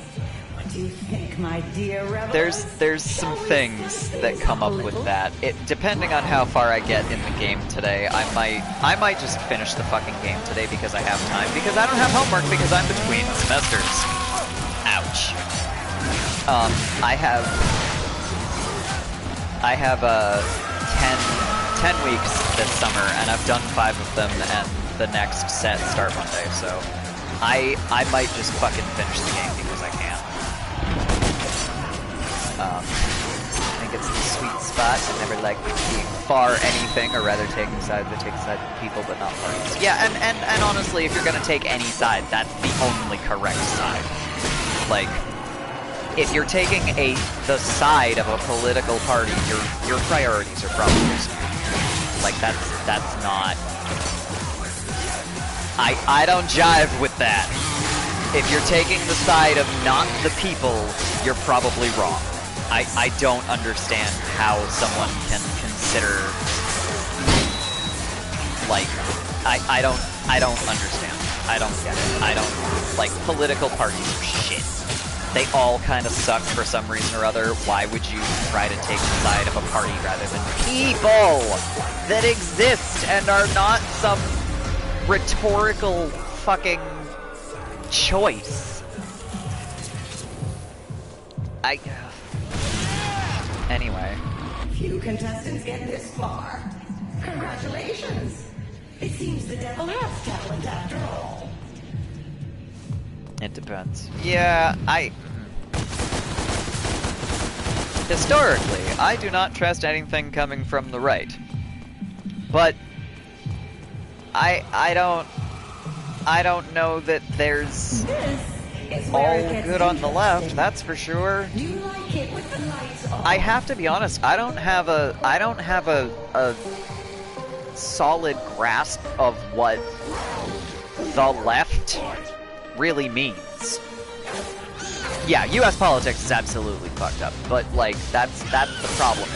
What do you think, my dear rebels? There's some things that come up with that. Depending on how far I get in the game today, I might just finish the fucking game today because I have time, because I don't have homework because I'm between semesters. Ouch. I have 10 weeks this summer, and I've done 5 of them, and the next set start Monday, so I might just fucking finish the game because I can. I think it's the sweet spot. I never like being far anything, or rather taking sides that take side with people, but not parties. Yeah, and honestly, if you're gonna take any side, that's the only correct side. Like, if you're taking the side of a political party, your priorities are probably screwed. Like, that's not... I don't jive with that. If you're taking the side of not the people, you're probably wrong. I don't understand how someone can consider... Like, I don't understand. I don't get it. I don't... Like, political parties are shit. they all kind of suck for some reason or other, why would you try to take the side of a party rather than people that exist and are not some rhetorical fucking choice? Anyway. Few contestants get this far. Congratulations. It seems the devil has talent after all. It depends. Yeah, historically, I do not trust anything coming from the right. But I don't know that there's all good on the left, that's for sure. Do you like it with the lights on? I have to be honest, I don't have a solid grasp of what the left really means. Yeah, US politics is absolutely fucked up, but like that's the problem.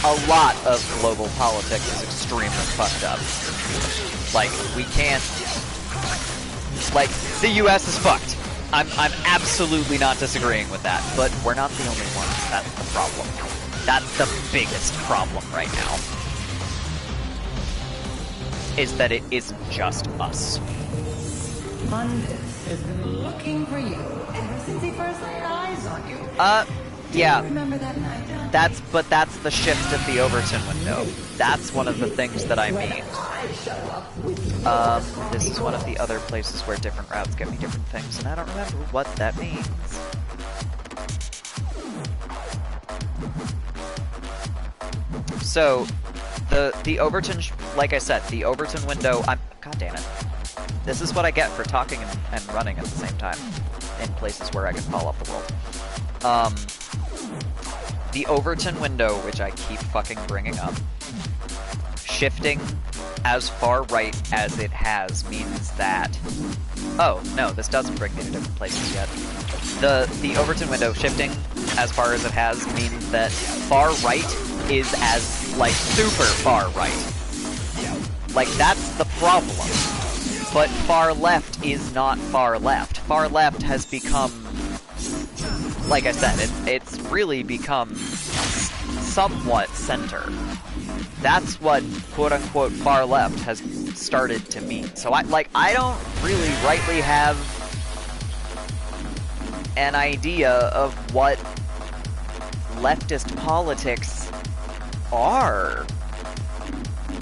A lot of global politics is extremely fucked up. Like, we can't... Like, the US is fucked. I'm absolutely not disagreeing with that, but we're not the only ones. That's the problem. That's the biggest problem right now. Is that it isn't just us. Mundus has been looking for you ever since he first laid eyes on you. Yeah. Remember that night? That's the shift at the Overton window. That's one of the things that I mean. This is one of the other places where different routes get me different things, and I don't remember what that means. So, the Overton, like I said, the Overton window, god damn it. This is what I get for talking and running at the same time, in places where I can fall off the world. The Overton window, which I keep fucking bringing up, shifting as far right as it has means that... Oh, no, this doesn't bring me to different places yet. The Overton window shifting as far as it has means that far right is as, like, super far right. Like, that's the problem. But far left is not far left. Far left has become... Like I said, it's really become somewhat center. That's what quote-unquote far left has started to mean. So I don't really rightly have an idea of what leftist politics are.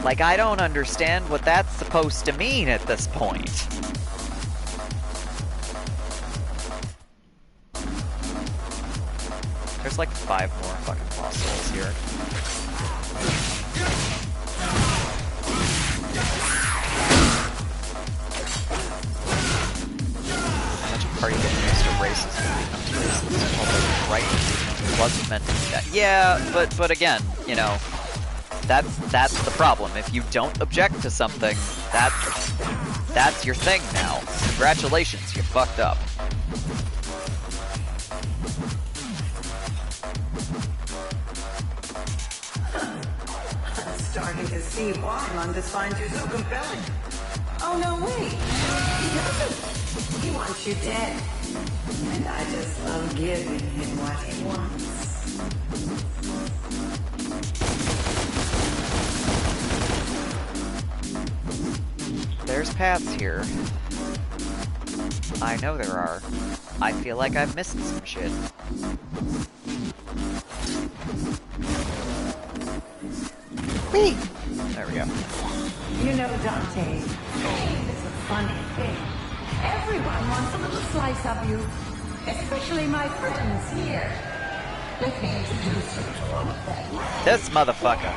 Like, I don't understand what that's supposed to mean at this point. There's like 5 more fucking lost souls here. How much a party getting used to racism? Although right wasn't meant to be that. Yeah, but again, you know, that's the problem. If you don't object to something, that's your thing now. Congratulations, you fucked up. Starting to see why Mundus finds you so compelling. Oh, no, wait. He doesn't. He wants you dead. And I just love giving him what he wants. There's paths here. I know there are. I feel like I've missed some shit. Whee! There we go. You know, Dante, pain is a funny thing. Everyone wants a little slice of you, especially my friends here. Let me introduce you to all of them. This motherfucker.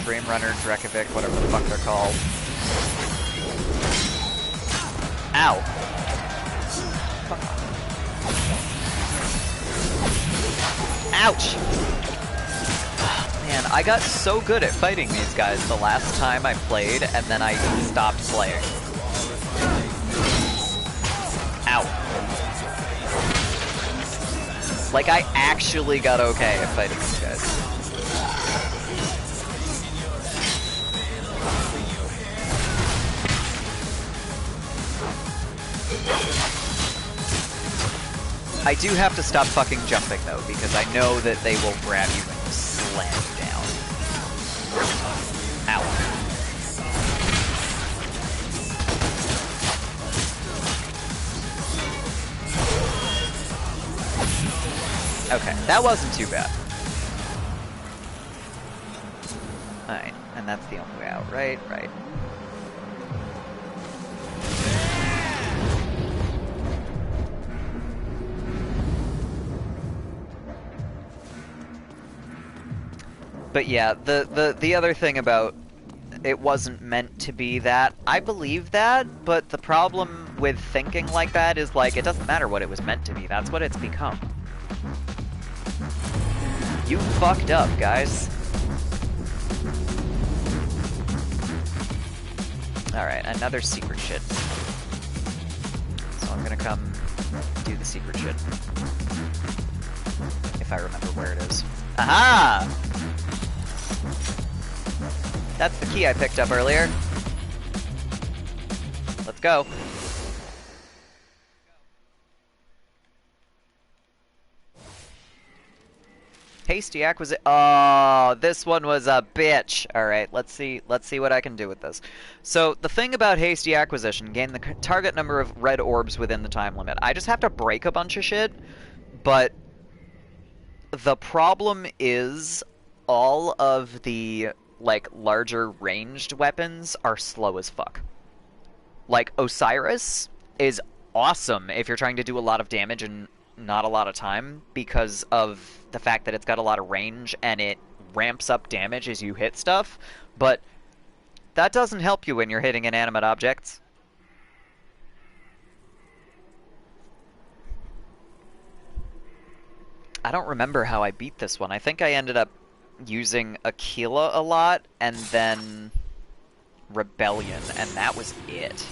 Dream Runner, Drekovic, whatever the fuck they're called. Ow! Ouch! Man, I got so good at fighting these guys the last time I played, and then I stopped playing. Ow. Like, I actually got okay at fighting these guys. I do have to stop fucking jumping, though, because I know that they will grab you and slam you down. Ow. Okay, that wasn't too bad. Alright, and that's the only way out, right? Right. But yeah, the other thing about it wasn't meant to be that, I believe that, but the problem with thinking like that is, like, it doesn't matter what it was meant to be, that's what it's become. You fucked up, guys. Alright, another secret shit. So I'm gonna come do the secret shit. If I remember where it is. Aha! That's the key I picked up earlier. Let's go. Hasty acquisition. Oh, this one was a bitch. All right, let's see what I can do with this. So the thing about hasty acquisition, gain the target number of red orbs within the time limit. I just have to break a bunch of shit, but the problem is all of the like larger ranged weapons are slow as fuck. Like Osiris is awesome if you're trying to do a lot of damage and not a lot of time, because of the fact that it's got a lot of range and it ramps up damage as you hit stuff, but that doesn't help you when you're hitting inanimate objects. I don't remember how I beat this one. I think I ended up using Aquila a lot, and then Rebellion, and that was it.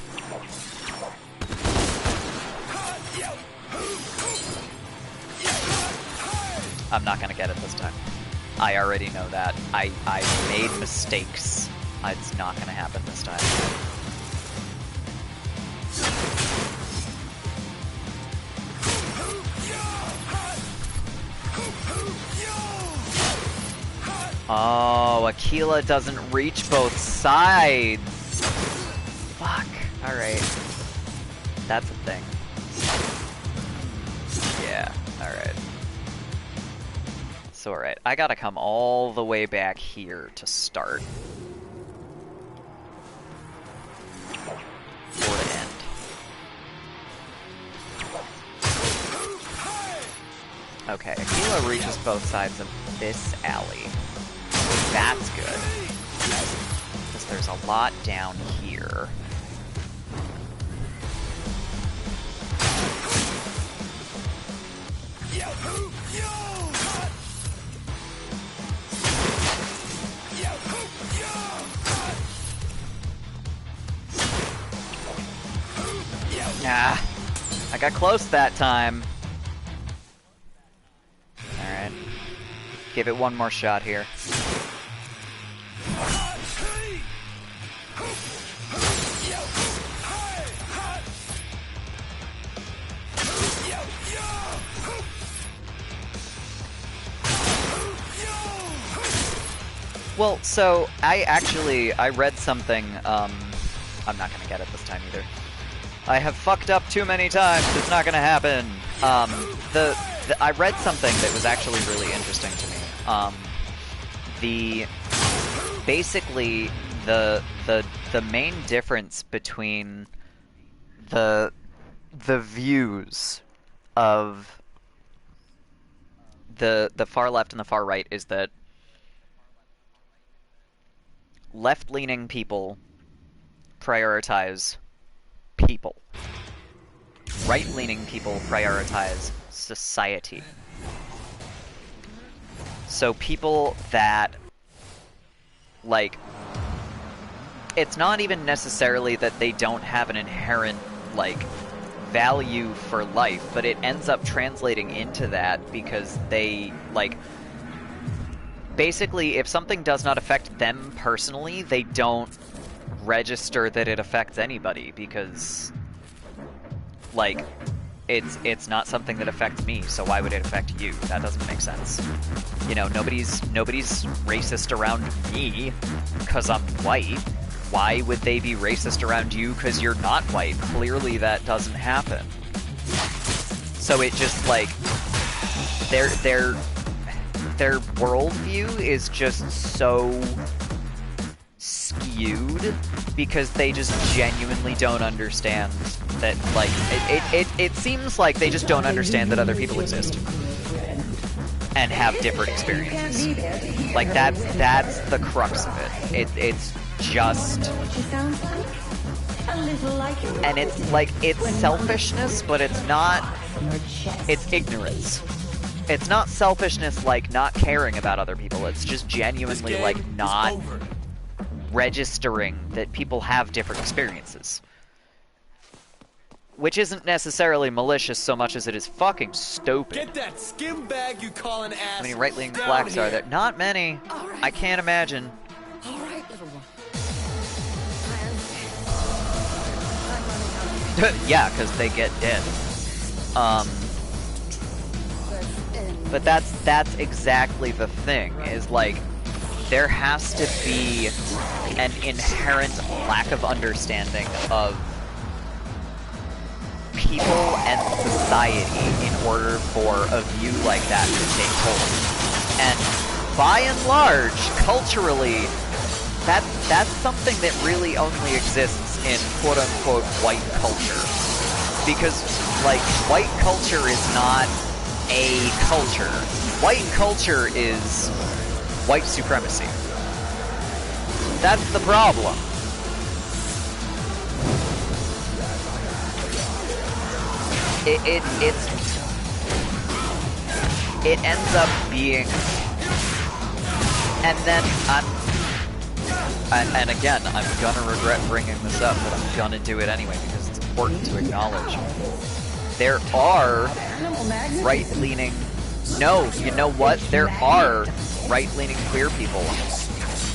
I'm not gonna get it this time. I already know that. I made mistakes. It's not gonna happen this time. Oh, Aquila doesn't reach both sides. Fuck. Alright. That's a thing. Yeah, alright. So, alright, I gotta come all the way back here to start. Or to end. Okay, Aquila reaches both sides of this alley. That's good. Because there's a lot down here. Ah, I got close that time. Alright. Give it one more shot here. Well, so I read something, I'm not gonna get it this time either. I have fucked up too many times, it's not gonna happen. I read something that was actually really interesting to me. Basically, the main difference between the views of the far left and the far right is that left-leaning people prioritize people. Right-leaning people prioritize society. So people that, like, it's not even necessarily that they don't have an inherent, like, value for life, but it ends up translating into that because they, like, basically, if something does not affect them personally, they don't register that it affects anybody because, like, it's not something that affects me, so why would it affect you? That doesn't make sense. You know, nobody's racist around me because I'm white. Why would they be racist around you because you're not white? Clearly that doesn't happen. So it just, like, their worldview is just so skewed because they just genuinely don't understand that, like, it seems like they just don't understand that other people exist and have different experiences. Like, that's the crux of it. It's just... And it's, like, it's selfishness, but it's not... It's ignorance. It's not selfishness, like, not caring about other people. It's just genuinely, like, not registering that people have different experiences. Which isn't necessarily malicious so much as it is fucking stupid. Get that skim bag you call an ass. How many right-leaning blacks are there? Not many. Right. I can't imagine. All right, little one. Yeah, because they get dead. But that's exactly the thing, is, like, there has to be an inherent lack of understanding of people and society in order for a view like that to take hold. And by and large, culturally, that's something that really only exists in quote-unquote white culture. Because, like, white culture is not a culture. White culture is white supremacy. That's the problem. It ends up being, and then and again, I'm gonna regret bringing this up, but I'm gonna do it anyway because it's important to acknowledge. There are right-leaning... No, you know what? There are right-leaning queer people.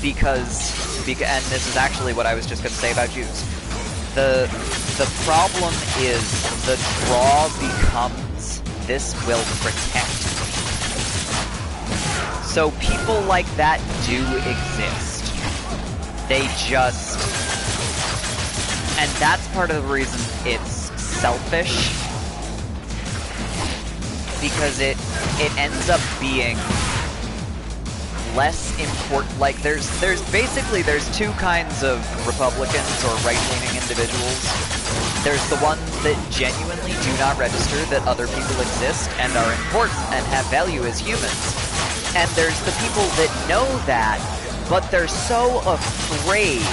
Because... And this is actually what I was just going to say about Jews. The problem is the draw becomes, this will protect me. So people like that do exist. They just... And that's part of the reason it's selfish. Because it ends up being less important. Like, there's two kinds of Republicans or right-leaning individuals. There's the ones that genuinely do not register that other people exist and are important and have value as humans. And there's the people that know that, but they're so afraid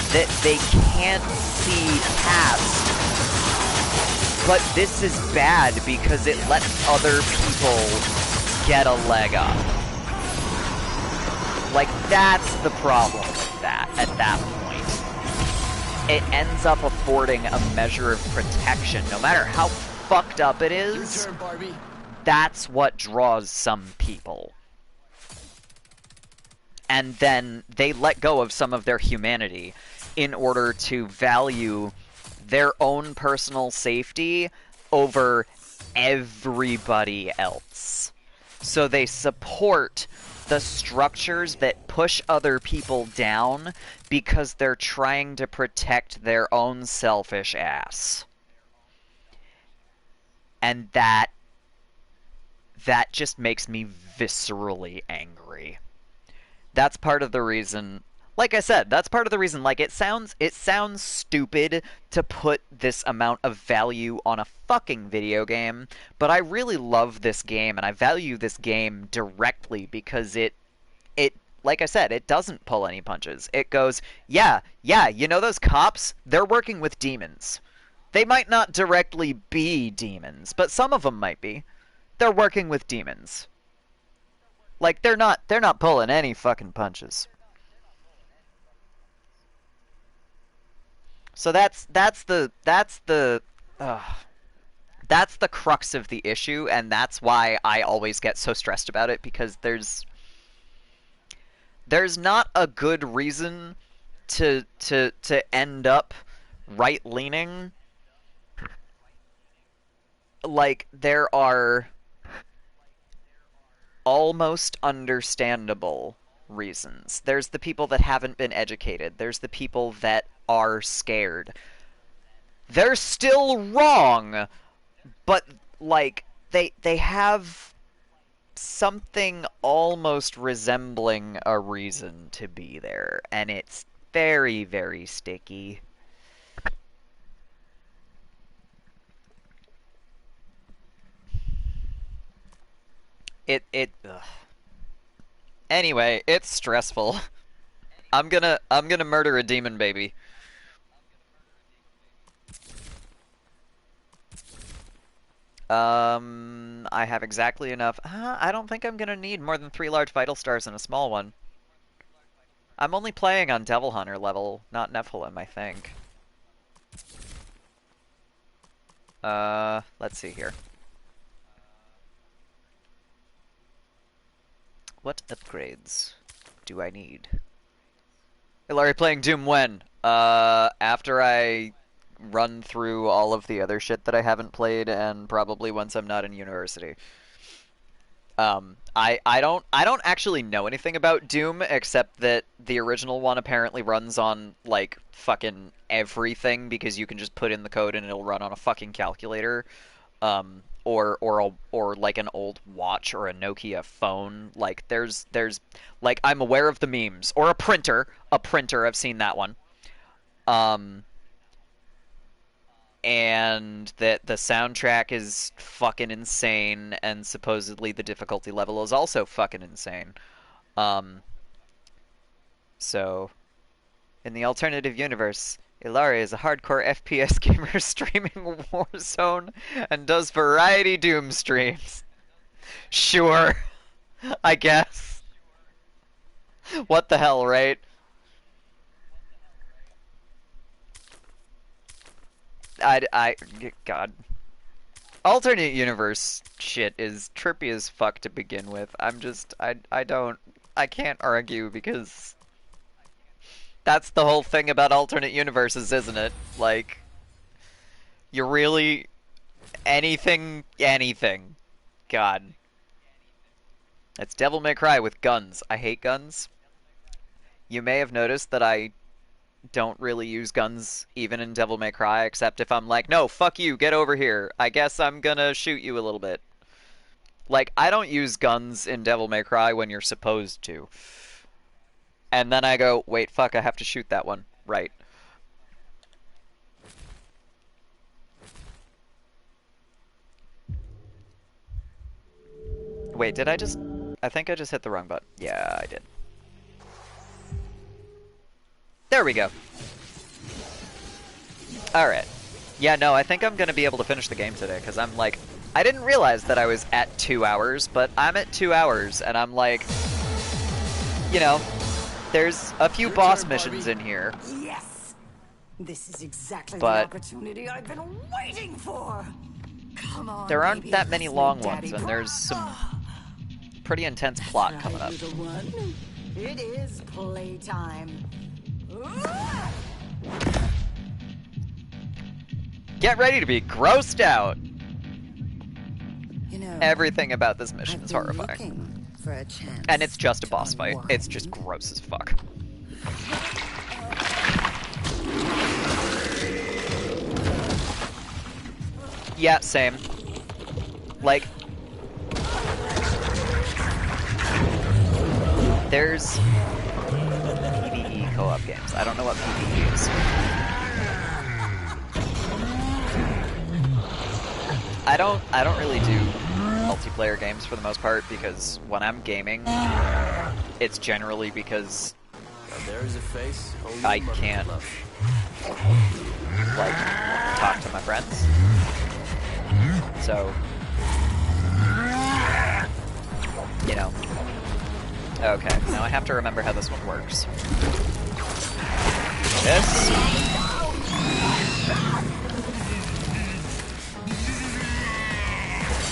that they can't see past. But this is bad because it lets other people get a leg up. Like, that's the problem with that, at that point. It ends up affording a measure of protection. No matter how fucked up it is, Your turn, Barbie. that's what draws some people. And then they let go of some of their humanity in order to value their own personal safety over everybody else. So they support the structures that push other people down because they're trying to protect their own selfish ass. And that just makes me viscerally angry. That's part of the reason... Like I said, that's part of the reason, like, it sounds stupid to put this amount of value on a fucking video game, but I really love this game, and I value this game directly because it, like I said, it doesn't pull any punches. It goes, yeah, you know those cops? They're working with demons. They might not directly be demons, but some of them might be. They're working with demons. Like, they're not pulling any fucking punches. So that's the crux of the issue, and that's why I always get so stressed about it, because there's not a good reason to end up right-leaning like, there are almost understandable reasons. There's the people that haven't been educated. There's the people that are scared. They're still wrong, but, like, they have something almost resembling a reason to be there, and it's very, very sticky. Ugh. Anyway, it's stressful. I'm gonna murder a demon baby. I have exactly enough. I don't think I'm gonna need more than 3 large vital stars and a small one. I'm only playing on Devil Hunter level, not Nephilim, I think. Let's see here. What upgrades do I need? Hey, Larry, playing Doom when? After I run through all of the other shit that I haven't played, and probably once I'm not in university. I don't actually know anything about Doom except that the original one apparently runs on like fucking everything because you can just put in the code and it'll run on a fucking calculator, or like an old watch or a Nokia phone. Like there's like I'm aware of the memes, or a printer. I've seen that one. And that the soundtrack is fucking insane, and supposedly the difficulty level is also fucking insane. So, in the alternative universe, Ilari is a hardcore FPS gamer streaming Warzone and does variety Doom streams. Sure, I guess. What the hell, right? God. Alternate universe shit is trippy as fuck to begin with. I can't argue because that's the whole thing about alternate universes, isn't it? Like, you really, anything. God. It's Devil May Cry with guns. I hate guns. You may have noticed that I don't really use guns even in Devil May Cry, except if I'm like, no, fuck you, get over here. I guess I'm gonna shoot you a little bit. Like, I don't use guns in Devil May Cry when you're supposed to. And then I go, wait, fuck, I have to shoot that one. Right. Wait, did I just... I think I just hit the wrong button. Yeah, I did. There we go. Alright. Yeah, no, I think I'm gonna be able to finish the game today, because I'm like... I didn't realize that I was at 2 hours, but I'm at 2 hours, and I'm like... You know, there's a few boss missions in here. Yes! This is exactly the opportunity I've been waiting for! Come on, there aren't baby, that many long Daddy ones, and there's some pretty intense plot coming up. Little one. It is playtime. Get ready to be grossed out! You know, everything about this mission is horrifying. For a chance and it's just a boss fight. It's just gross as fuck. Yeah, same. Like, there's PvE co-op games. I don't know what PvE is. I don't really do multiplayer games for the most part, because when I'm gaming, it's generally because there's a face I can't like talk to my friends. So, you know. Okay, now I have to remember how this one works. This.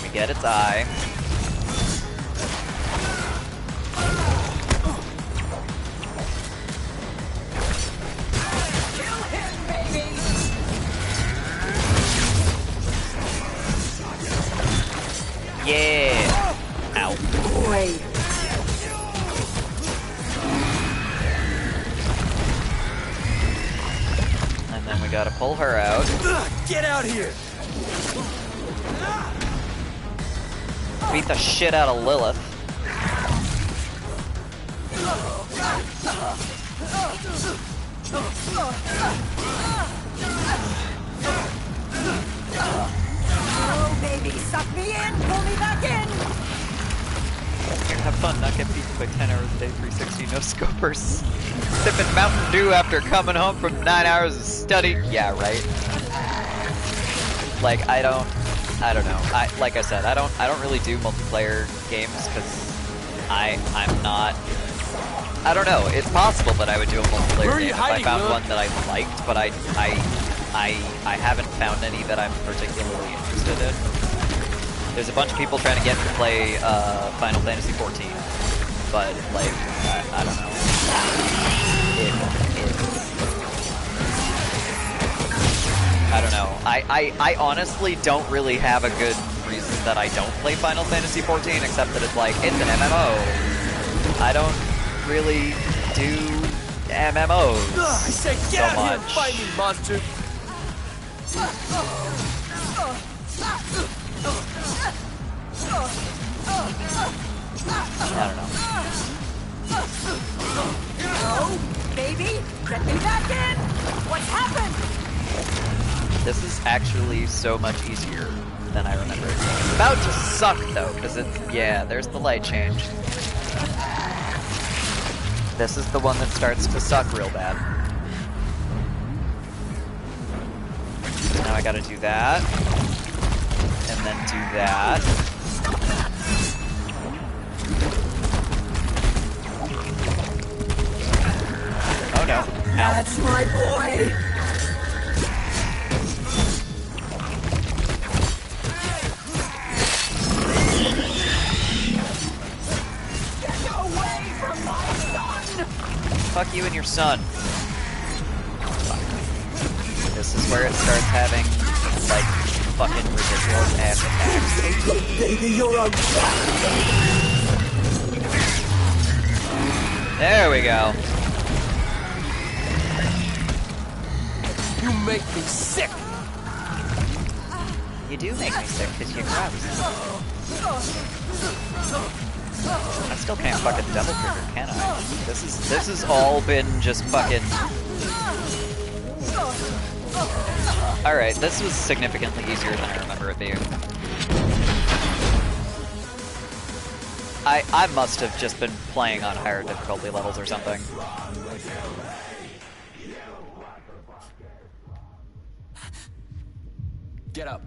We get its eye. We gotta pull her out. Get out here! Beat the shit out of Lilith. Oh, baby, suck me in! Pull me back in! Have fun, not get beat by 10 hours a day, 360, no scopers. Sipping Mountain Dew after coming home from 9 hours of study. Yeah, right. Like, I don't know. Like I said, I don't really do multiplayer games because I'm not. I don't know. It's possible that I would do a multiplayer game if I found one that I liked, but I haven't found any that I'm particularly interested in. There's a bunch of people trying to get me to play Final Fantasy XIV, but like I don't know. I don't know. I honestly don't really have a good reason that I don't play Final Fantasy XIV, except that it's like it's an MMO. I don't really do MMOs I said get out here and fight me, monster! I don't know. Oh, baby, get me back in! What's happened? This is actually so much easier than I remember. It's about to suck though, because it's, yeah, there's the light change. This is the one that starts to suck real bad. Now I gotta do that. And then do that. Oh no. Ow. That's my boy! Fuck you and your son. Fuck. This is where it starts having, like, fucking ridiculous ass attacks. Baby, you're a... There we go. You make me sick! You do make me sick because you're gross. I still can't fucking double trigger, can I? This has all been just fucking... Alright, this was significantly easier than I remember it being. I must have just been playing on higher difficulty levels or something. Get up.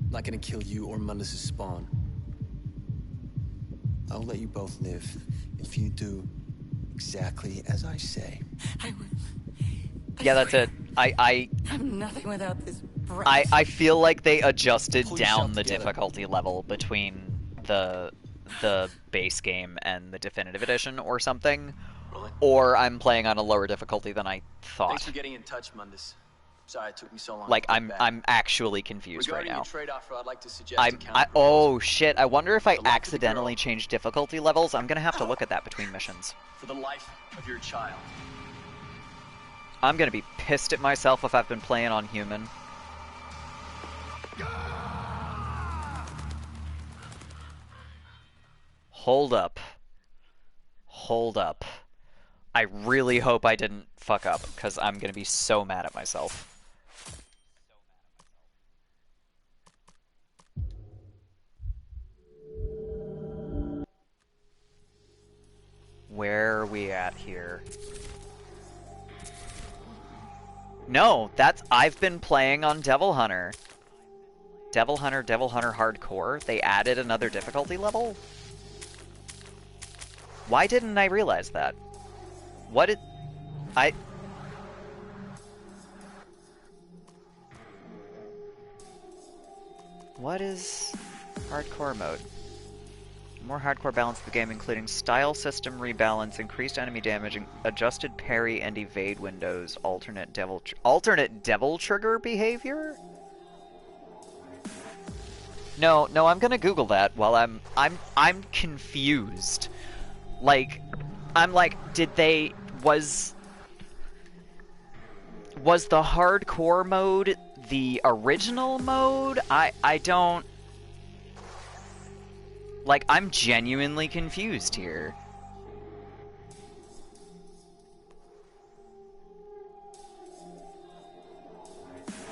I'm not gonna kill you or Mundus' spawn. I'll let you both live if you do exactly as I say. I will. Yeah, that's it. I'm nothing without this breath. I feel like they adjusted Pull down yourself the together. difficulty level between the base game and the definitive edition or something. Really? Or I'm playing on a lower difficulty than I Thanks thought. for getting in touch, Mundus. Sorry it took me so long. Like to get I'm back. actually confused Regarding right now. your trade offer, I'd like to suggest Oh shit, I wonder if I The life of the accidentally girl. changed difficulty levels. I'm gonna have to look at that between missions. for the life of your child. I'm gonna be pissed at myself if I've been playing on human. Hold up. Hold up. I really hope I didn't fuck up, because I'm gonna be so mad at myself. Where are we at here? No, I've been playing on Devil Hunter. Devil Hunter Hardcore. They added another difficulty level? Why didn't I realize that? What did... What is hardcore mode? More hardcore balance of the game, including style system rebalance, increased enemy damage, adjusted parry and evade windows, alternate devil trigger behavior. No, I'm gonna Google that while I'm confused. Like, I'm like, Was the hardcore mode the original mode? I don't... Like, I'm genuinely confused here.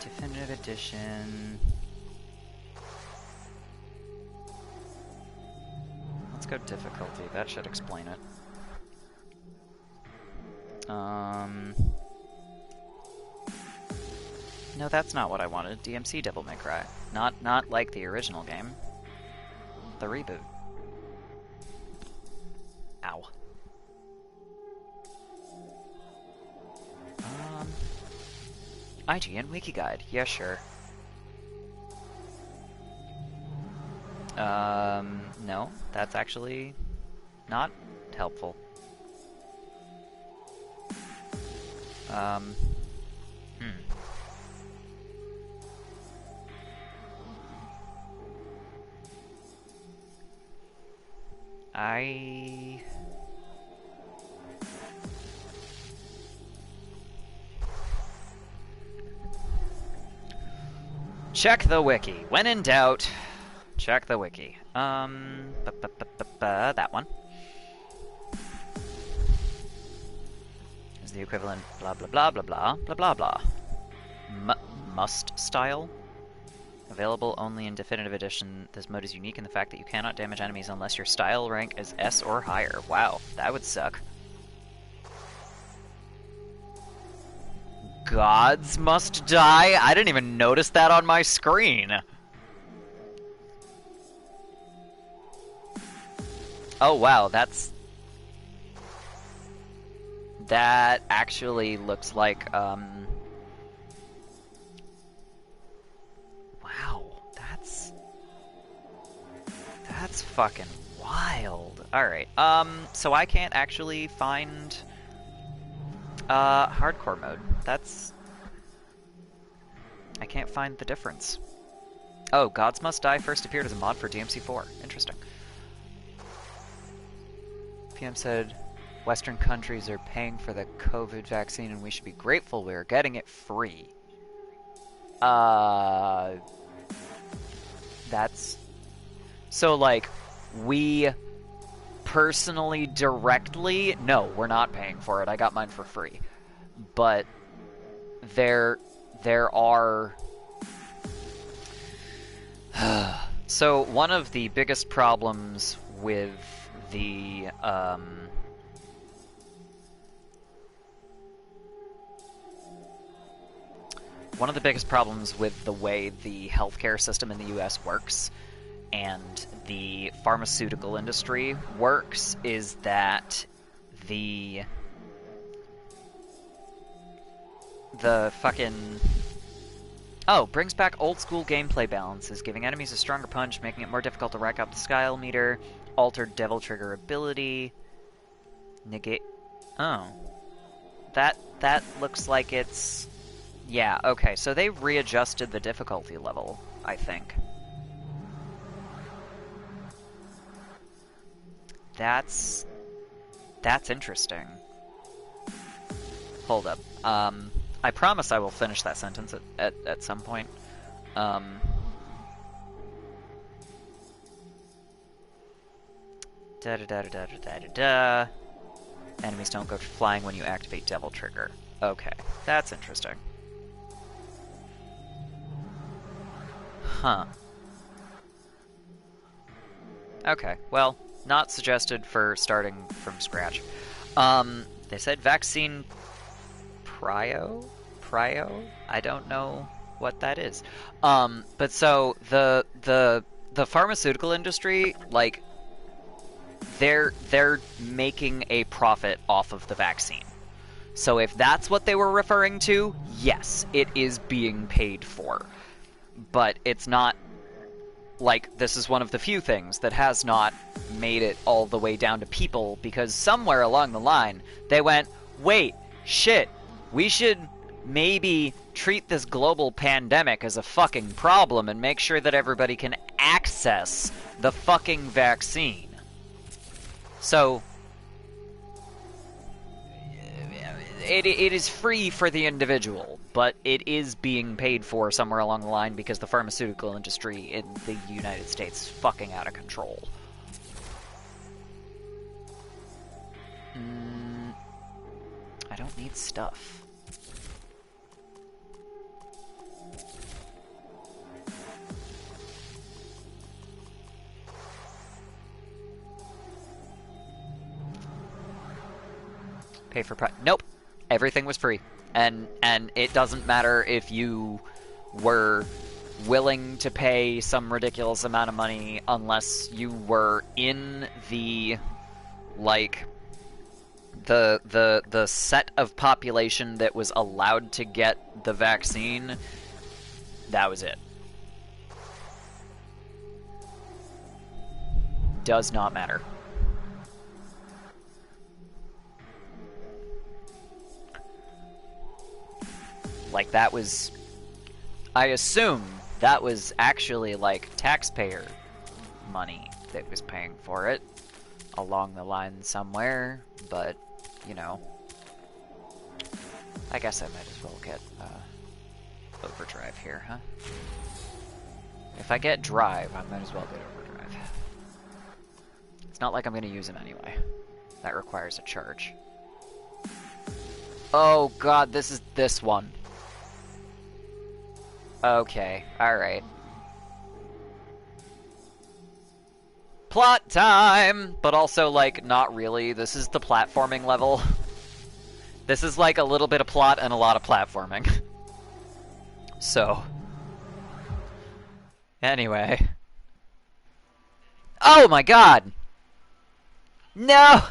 Definitive Edition... Let's go difficulty, that should explain it. No, that's not what I wanted. DmC Devil May Cry. Not like the original game. The reboot. Ow. IGN Wiki Guide. Yeah, sure. No, that's actually not helpful. Check the wiki. When in doubt, check the wiki. That one. Is the equivalent blah blah blah blah blah blah blah blah. Must style. Available only in Definitive Edition. This mode is unique in the fact that you cannot damage enemies unless your style rank is S or higher. Wow, that would suck. Gods must die? I didn't even notice that on my screen. Oh wow, that actually looks like, wow, that's fucking wild. Alright, so I can't actually find, hardcore mode. I can't find the difference. Oh, Gods Must Die first appeared as a mod for DmC 4. Interesting. PM said, Western countries are paying for the COVID vaccine and we should be grateful we are getting it free. That's... So, like, we personally, directly... No, we're not paying for it. I got mine for free. But there are... So, one of the biggest problems with the, one of the biggest problems with the way the healthcare system in the US works and the pharmaceutical industry works is that the fucking... Oh, brings back old school gameplay balances, giving enemies a stronger punch, making it more difficult to rack up the style meter, altered devil trigger ability, negate... Oh. That looks like it's... Yeah, okay, so they readjusted the difficulty level, I think. That's interesting. Hold up. I promise I will finish that sentence at some point. Da-da-da-da-da-da-da-da. Enemies don't go flying when you activate Devil Trigger. Okay, that's interesting. Huh. Okay, well, not suggested for starting from scratch. They said vaccine prio? I don't know what that is. But so the pharmaceutical industry, like, they're making a profit off of the vaccine. So if that's what they were referring to, yes, it is being paid for. But it's not, like, this is one of the few things that has not made it all the way down to people, because somewhere along the line, they went, wait, shit, we should maybe treat this global pandemic as a fucking problem and make sure that everybody can access the fucking vaccine. So, it is free for the individual, but it is being paid for somewhere along the line because the pharmaceutical industry in the United States is fucking out of control. I don't need stuff. Pay for nope. Everything was free. And it doesn't matter if you were willing to pay some ridiculous amount of money unless you were in the like the set of population that was allowed to get the vaccine. That was it. Does not matter. Like, that was... I assume that was actually, like, taxpayer money that was paying for it along the line somewhere, but, you know... I guess I might as well get, overdrive here, huh? If I get drive, I might as well get overdrive. It's not like I'm gonna use him anyway. That requires a charge. Oh god, this is this one. Okay, alright. Plot time! But also, like, not really. This is the platforming level. This is like a little bit of plot and a lot of platforming. So. Anyway. Oh my god! No!